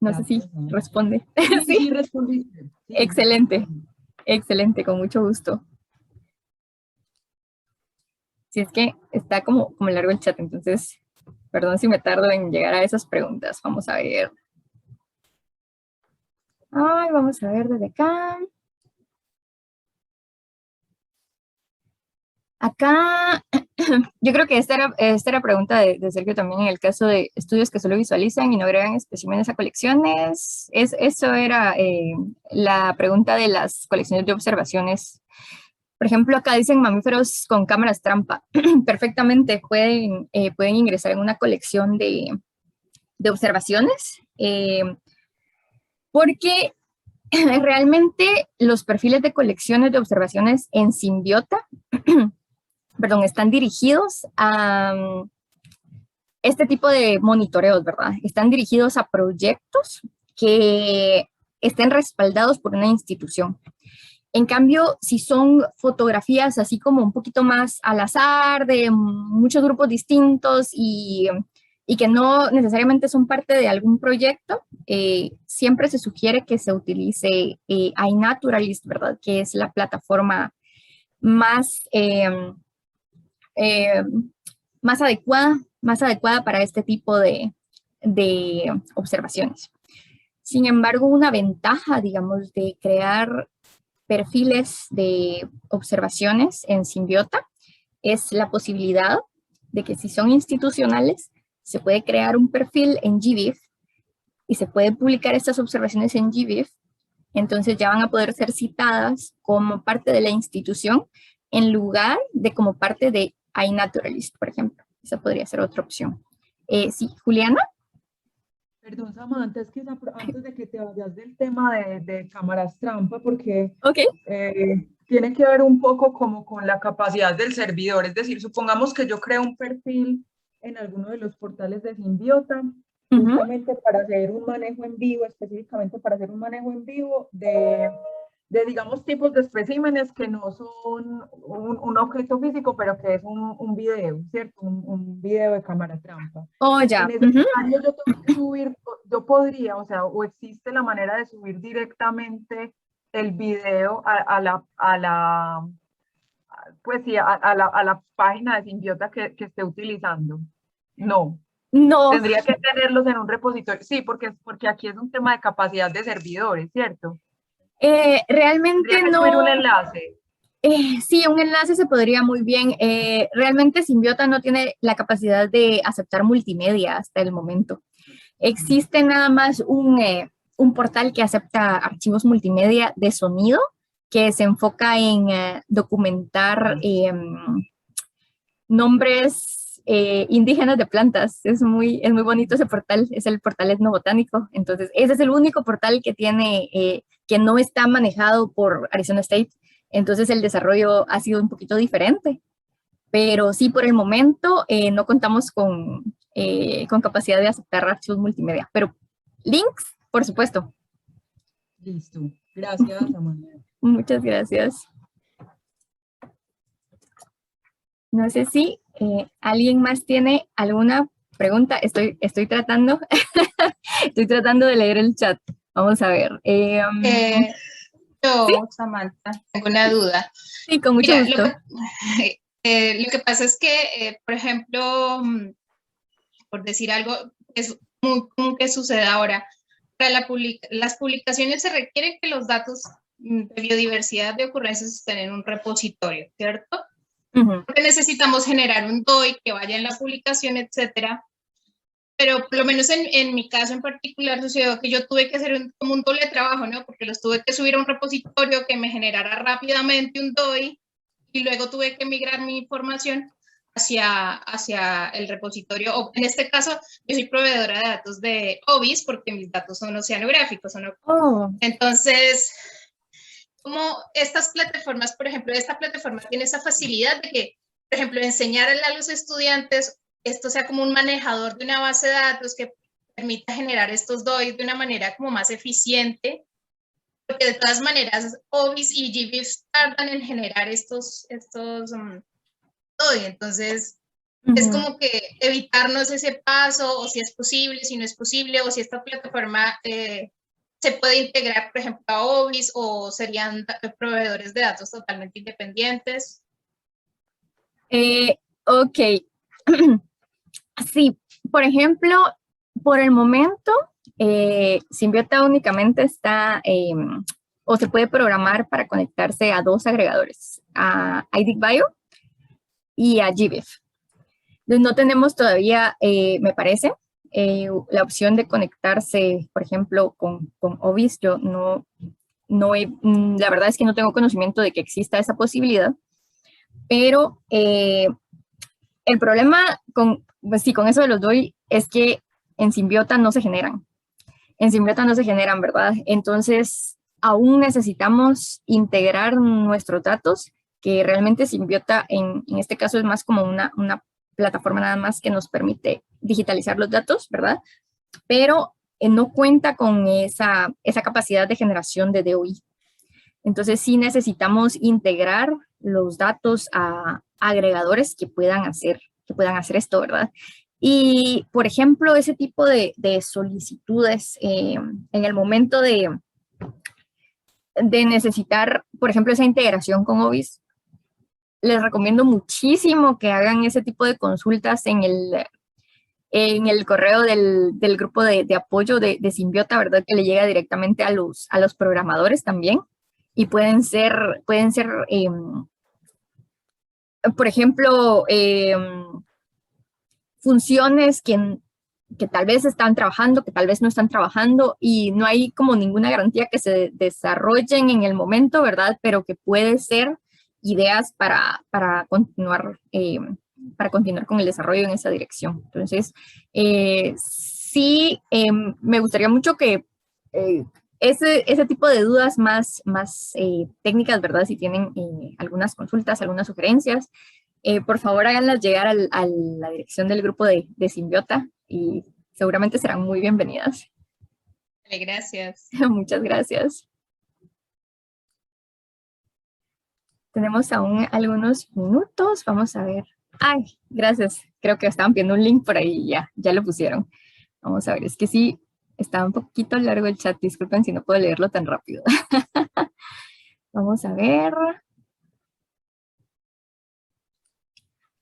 S1: No sé si responde.
S4: Sí, respondiste. Sí.
S1: Excelente, con mucho gusto. Si es que está como largo el chat, entonces Perdón si me tardo en llegar a esas preguntas. Vamos a ver. Ay, vamos a ver desde acá. Acá, yo creo que esta era pregunta de Sergio también en el caso de estudios que solo visualizan y no agregan especímenes a colecciones. Eso era la pregunta de las colecciones de observaciones. Por ejemplo, acá dicen mamíferos con cámaras trampa. Perfectamente pueden ingresar en una colección de observaciones, porque realmente los perfiles de colecciones de observaciones en Symbiota perdón, están dirigidos a este tipo de monitoreos, ¿verdad? Están dirigidos a proyectos que estén respaldados por una institución. En cambio, si son fotografías así como un poquito más al azar, de muchos grupos distintos y que no necesariamente son parte de algún proyecto, siempre se sugiere que se utilice iNaturalist, ¿verdad? Que es la plataforma más eh, más adecuada para este tipo de observaciones. Sin embargo, una ventaja, digamos, de crear perfiles de observaciones en Symbiota es la posibilidad de que si son institucionales, se puede crear un perfil en GBIF y se puede publicar estas observaciones en GBIF, entonces ya van a poder ser citadas como parte de la institución en lugar de como parte de iNaturalist, por ejemplo. Esa podría ser otra opción. Sí, Juliana.
S4: Perdón, Samantha, es que antes de que te vayas del tema de cámaras trampa, porque
S1: Ok.
S4: tiene que ver un poco como con la capacidad del servidor. Es decir, supongamos que yo creo un perfil en alguno de los portales de Symbiota, justamente para hacer un manejo en vivo, específicamente para hacer un manejo en vivo de digamos, tipos de especímenes que no son un objeto físico, pero que es un video, ¿cierto? Un video de cámara trampa.
S1: Oh, ya.
S4: En ese escenario yo tengo que subir, yo podría, o sea, o existe la manera de subir directamente el video pues sí, a la página de Symbiota que esté utilizando. No.
S1: No.
S4: Tendría que tenerlos en un repositorio. Sí, porque aquí es un tema de capacidad de servidores, ¿cierto?
S1: Realmente
S4: Tendría que
S1: no.
S4: subir un enlace.
S1: Sí, un enlace se podría muy bien. Realmente Symbiota no tiene la capacidad de aceptar multimedia hasta el momento. Existe nada más un portal que acepta archivos multimedia de sonido, que se enfoca en documentar nombres indígenas de plantas. Es muy bonito ese portal, es el portal etnobotánico. Entonces, ese es el único portal que tiene, que no está manejado por Arizona State. Entonces, el desarrollo ha sido un poquito diferente. Pero sí, por el momento no contamos con capacidad de aceptar archivos multimedia. Pero links, por supuesto.
S4: Listo. Gracias, Amanda.
S1: Muchas gracias. No sé si alguien más tiene alguna pregunta. Estoy tratando, estoy tratando de leer el chat. Vamos a ver.
S5: Yo,
S1: ¿sí?
S5: Samantha, tengo una duda.
S1: Sí, con mucho gusto.
S5: Lo que pasa es que, por ejemplo, por decir algo, es muy común que sucede ahora. Para las publicaciones se requiere que los datos de biodiversidad de ocurrencias estén en un repositorio, ¿cierto? Porque necesitamos generar un DOI que vaya en la publicación, etcétera. Pero por lo menos en mi caso en particular sucedió que yo tuve que hacer como un doble trabajo, ¿no? Porque los tuve que subir a un repositorio que me generara rápidamente un DOI y luego tuve que migrar mi información hacia el repositorio. O en este caso, yo soy proveedora de datos de OBIS porque mis datos son oceanográficos. Entonces, como estas plataformas, por ejemplo, esta plataforma tiene esa facilidad de que, por ejemplo, enseñarle a los estudiantes esto sea como un manejador de una base de datos que permita generar estos DOI de una manera como más eficiente, porque de todas maneras OBIS y GBIF tardan en generar estos DOI, entonces es como que evitarnos ese paso, o si es posible, si no es posible, o si esta plataforma se puede integrar, por ejemplo, a OBIS, o serían proveedores de datos totalmente independientes.
S1: Ok. Sí, por ejemplo, por el momento, Symbiota únicamente está, o se puede programar para conectarse a 2 agregadores, a IDIC-Bio y a GBIF. Entonces, no tenemos todavía, me parece, la opción de conectarse, por ejemplo, con OBIS. Yo la verdad es que no tengo conocimiento de que exista esa posibilidad, pero el problema pues sí, con eso de los doy es que en Symbiota no se generan. En Symbiota no se generan, ¿verdad? Entonces, aún necesitamos integrar nuestros datos, que realmente Symbiota en este caso es más como una plataforma nada más que nos permite digitalizar los datos, ¿verdad? Pero no cuenta con esa capacidad de generación de DOI. Entonces, sí necesitamos integrar los datos a agregadores que puedan hacer esto, ¿verdad? Y, por ejemplo, ese tipo de solicitudes en el momento de necesitar, por ejemplo, esa integración con OBIS, les recomiendo muchísimo que hagan ese tipo de consultas en el correo del grupo de apoyo de Symbiota, ¿verdad? Que le llega directamente a los programadores también. Y pueden ser por ejemplo, funciones que tal vez están trabajando, que tal vez no están trabajando, y no hay como ninguna garantía que se desarrollen en el momento, ¿verdad? Pero que puede ser ideas para continuar con el desarrollo en esa dirección. Entonces, sí, me gustaría mucho que ese tipo de dudas más técnicas, ¿verdad? Si tienen algunas consultas, algunas sugerencias, por favor háganlas llegar a la dirección del grupo de Symbiota y seguramente serán muy bienvenidas.
S5: Vale, gracias.
S1: Muchas gracias. Tenemos aún algunos minutos. Vamos a ver. Ay, gracias. Creo que estaban viendo un link por ahí. Ya lo pusieron. Vamos a ver. Es que sí, está un poquito largo el chat. Disculpen si no puedo leerlo tan rápido. Vamos a ver.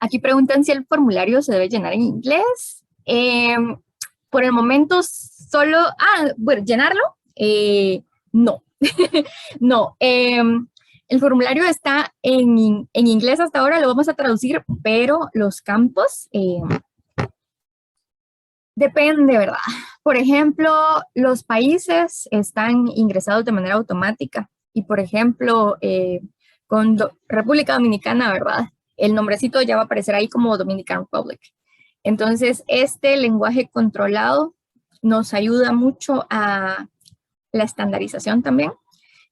S1: Aquí preguntan si el formulario se debe llenar en inglés. Por el momento solo... bueno, ¿llenarlo? No. No. El formulario está en inglés hasta ahora, lo vamos a traducir, pero los campos depende, ¿verdad? Por ejemplo, los países están ingresados de manera automática y, por ejemplo, con República Dominicana, ¿verdad? El nombrecito ya va a aparecer ahí como Dominican Republic. Entonces, este lenguaje controlado nos ayuda mucho a la estandarización también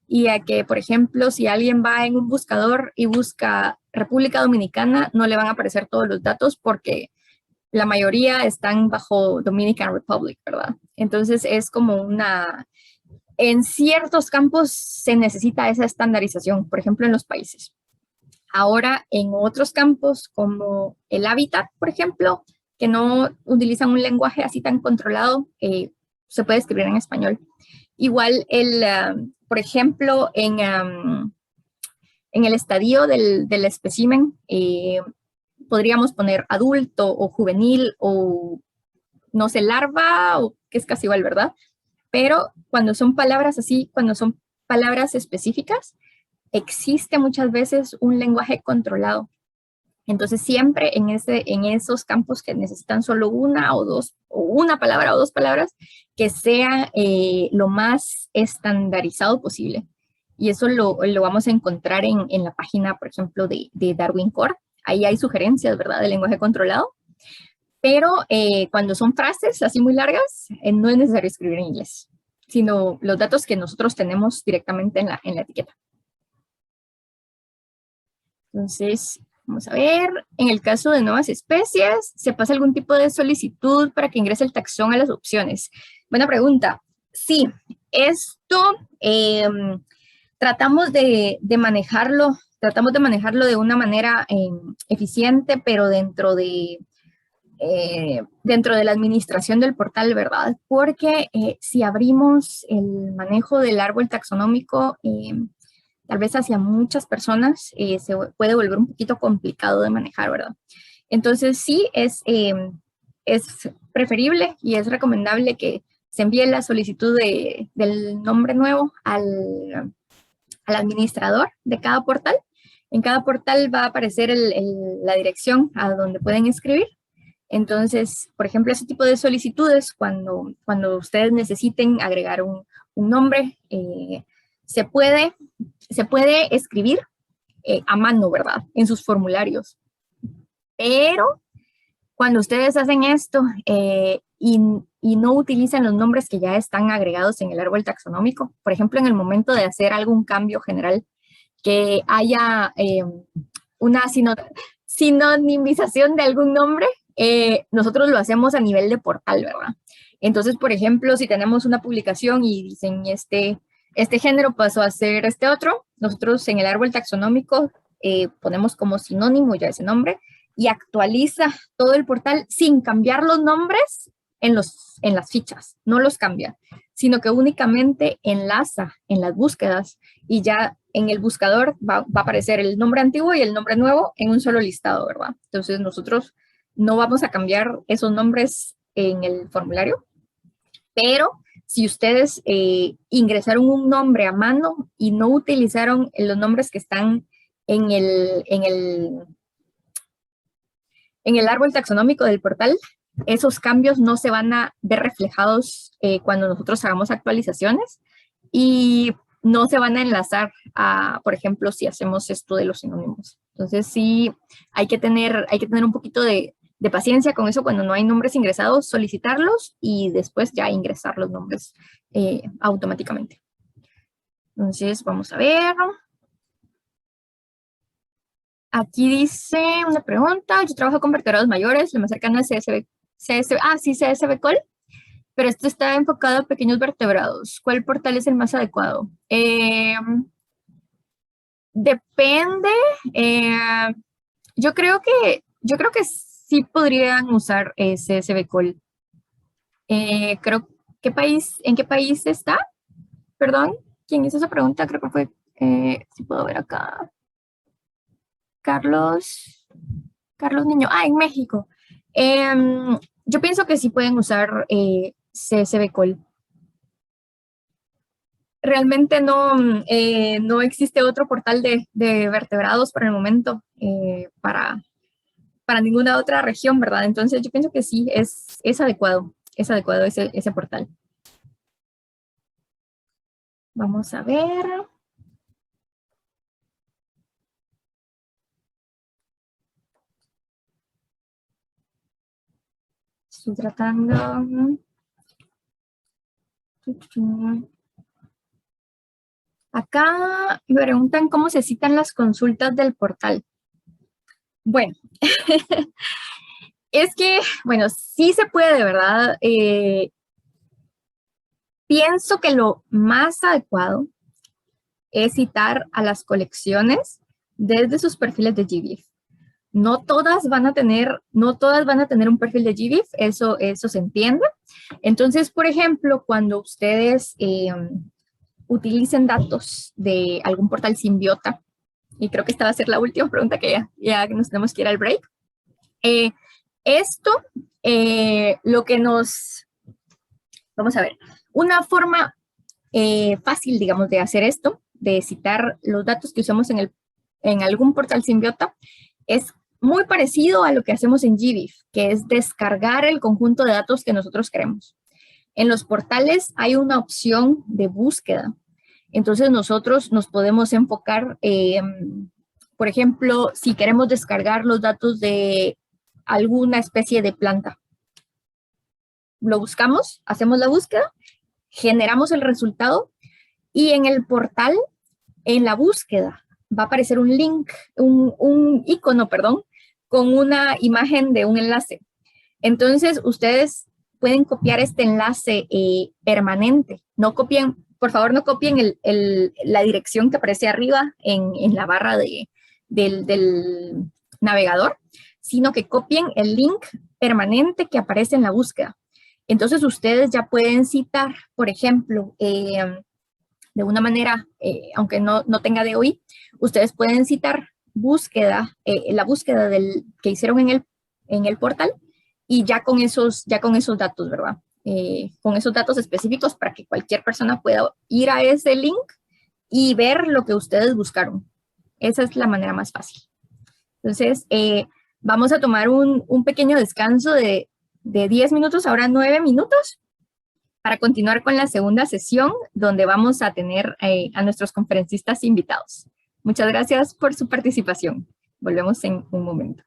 S1: y a que, por ejemplo, si alguien va en un buscador y busca República Dominicana, no le van a aparecer todos los datos porque la mayoría están bajo Dominican Republic, ¿verdad? Entonces, es como en ciertos campos se necesita esa estandarización, por ejemplo, en los países. Ahora, en otros campos, como el hábitat, por ejemplo, que no utilizan un lenguaje así tan controlado, se puede escribir en español. Igual, por ejemplo, en el estadio del espécimen, podríamos poner adulto o juvenil o, no sé, larva, o que es casi igual, ¿verdad? Pero cuando son palabras así, cuando son palabras específicas, existe muchas veces un lenguaje controlado. Entonces, siempre en esos campos que necesitan solo una o dos, o una palabra o dos palabras, que sea lo más estandarizado posible. Y eso lo vamos a encontrar en la página, por ejemplo, de Darwin Core. Ahí hay sugerencias, ¿verdad?, de lenguaje controlado. Pero cuando son frases así muy largas, no es necesario escribir en inglés, sino los datos que nosotros tenemos directamente en la etiqueta. Entonces, vamos a ver, en el caso de nuevas especies, ¿se pasa algún tipo de solicitud para que ingrese el taxón a las opciones? Buena pregunta. Sí, esto tratamos de manejarlo de una manera eficiente, pero dentro de la administración del portal, ¿verdad? Porque si abrimos el manejo del árbol taxonómico, tal vez hacia muchas personas se puede volver un poquito complicado de manejar, ¿verdad? Entonces sí, es es preferible y es recomendable que se envíe la solicitud del nombre nuevo al administrador de cada portal. En cada portal va a aparecer la dirección a donde pueden escribir. Entonces, por ejemplo, ese tipo de solicitudes, cuando ustedes necesiten agregar un nombre, se puede escribir a mano, ¿verdad? En sus formularios. Pero cuando ustedes hacen esto y no utilizan los nombres que ya están agregados en el árbol taxonómico, por ejemplo, en el momento de hacer algún cambio general, que haya una sinonimización de algún nombre, nosotros lo hacemos a nivel de portal, ¿verdad? Entonces, por ejemplo, si tenemos una publicación y dicen este género pasó a ser este otro, nosotros en el árbol taxonómico ponemos como sinónimo ya ese nombre y actualiza todo el portal sin cambiar los nombres en las fichas, no los cambia, sino que únicamente enlaza en las búsquedas y ya en el buscador va a aparecer el nombre antiguo y el nombre nuevo en un solo listado, ¿verdad? Entonces nosotros no vamos a cambiar esos nombres en el formulario, pero si ustedes ingresaron un nombre a mano y no utilizaron los nombres que están en el árbol taxonómico del portal, esos cambios no se van a ver reflejados cuando nosotros hagamos actualizaciones y no se van a enlazar a, por ejemplo, si hacemos esto de los sinónimos. Entonces sí, hay que tener un poquito de paciencia con eso cuando no hay nombres ingresados, solicitarlos y después ya ingresar los nombres automáticamente. Entonces vamos a ver. Aquí dice una pregunta, yo trabajo con vertebrados mayores, lo más cercano es CSV Col, pero esto está enfocado a pequeños vertebrados. ¿Cuál portal es el más adecuado? Depende. Yo creo que sí podrían usar CSV Col. ¿En qué país está? Perdón, ¿quién hizo esa pregunta? Creo que fue, si puedo ver acá. Carlos Niño. En México. Yo pienso que sí pueden usar CSV Col. Realmente no existe otro portal de vertebrados por el momento para ninguna otra región, ¿verdad? Entonces yo pienso que sí, es adecuado ese portal. Vamos a ver. Estoy tratando. Acá me preguntan cómo se citan las consultas del portal. Bueno, es que, bueno, sí se puede, ¿verdad? Pienso que lo más adecuado es citar a las colecciones desde sus perfiles de GBIF. No todas van a tener un perfil de GBIF, eso se entiende. Entonces, por ejemplo, cuando ustedes utilicen datos de algún portal Simbiota, y creo que esta va a ser la última pregunta que ya nos tenemos que ir al break. Lo que vamos a ver, una forma fácil, digamos, de hacer esto, de citar los datos que usamos en algún portal Simbiota, es muy parecido a lo que hacemos en GBIF, que es descargar el conjunto de datos que nosotros queremos. En los portales hay una opción de búsqueda. Entonces nosotros nos podemos enfocar, por ejemplo, si queremos descargar los datos de alguna especie de planta. Lo buscamos, hacemos la búsqueda, generamos el resultado y en el portal, en la búsqueda, va a aparecer un link, un icono, perdón, con una imagen de un enlace. Entonces, ustedes pueden copiar este enlace permanente. Por favor, no copien la dirección que aparece arriba en la barra del navegador, sino que copien el link permanente que aparece en la búsqueda. Entonces, ustedes ya pueden citar, por ejemplo, de una manera, aunque no tenga DOI, ustedes pueden citar la búsqueda que hicieron en el portal y ya con esos datos, ¿verdad? Con esos datos específicos para que cualquier persona pueda ir a ese link y ver lo que ustedes buscaron. Esa es la manera más fácil. Entonces, vamos a tomar un pequeño descanso de 10 minutos, ahora 9 minutos, para continuar con la segunda sesión, donde vamos a tener a nuestros conferencistas invitados. Muchas gracias por su participación. Volvemos en un momento.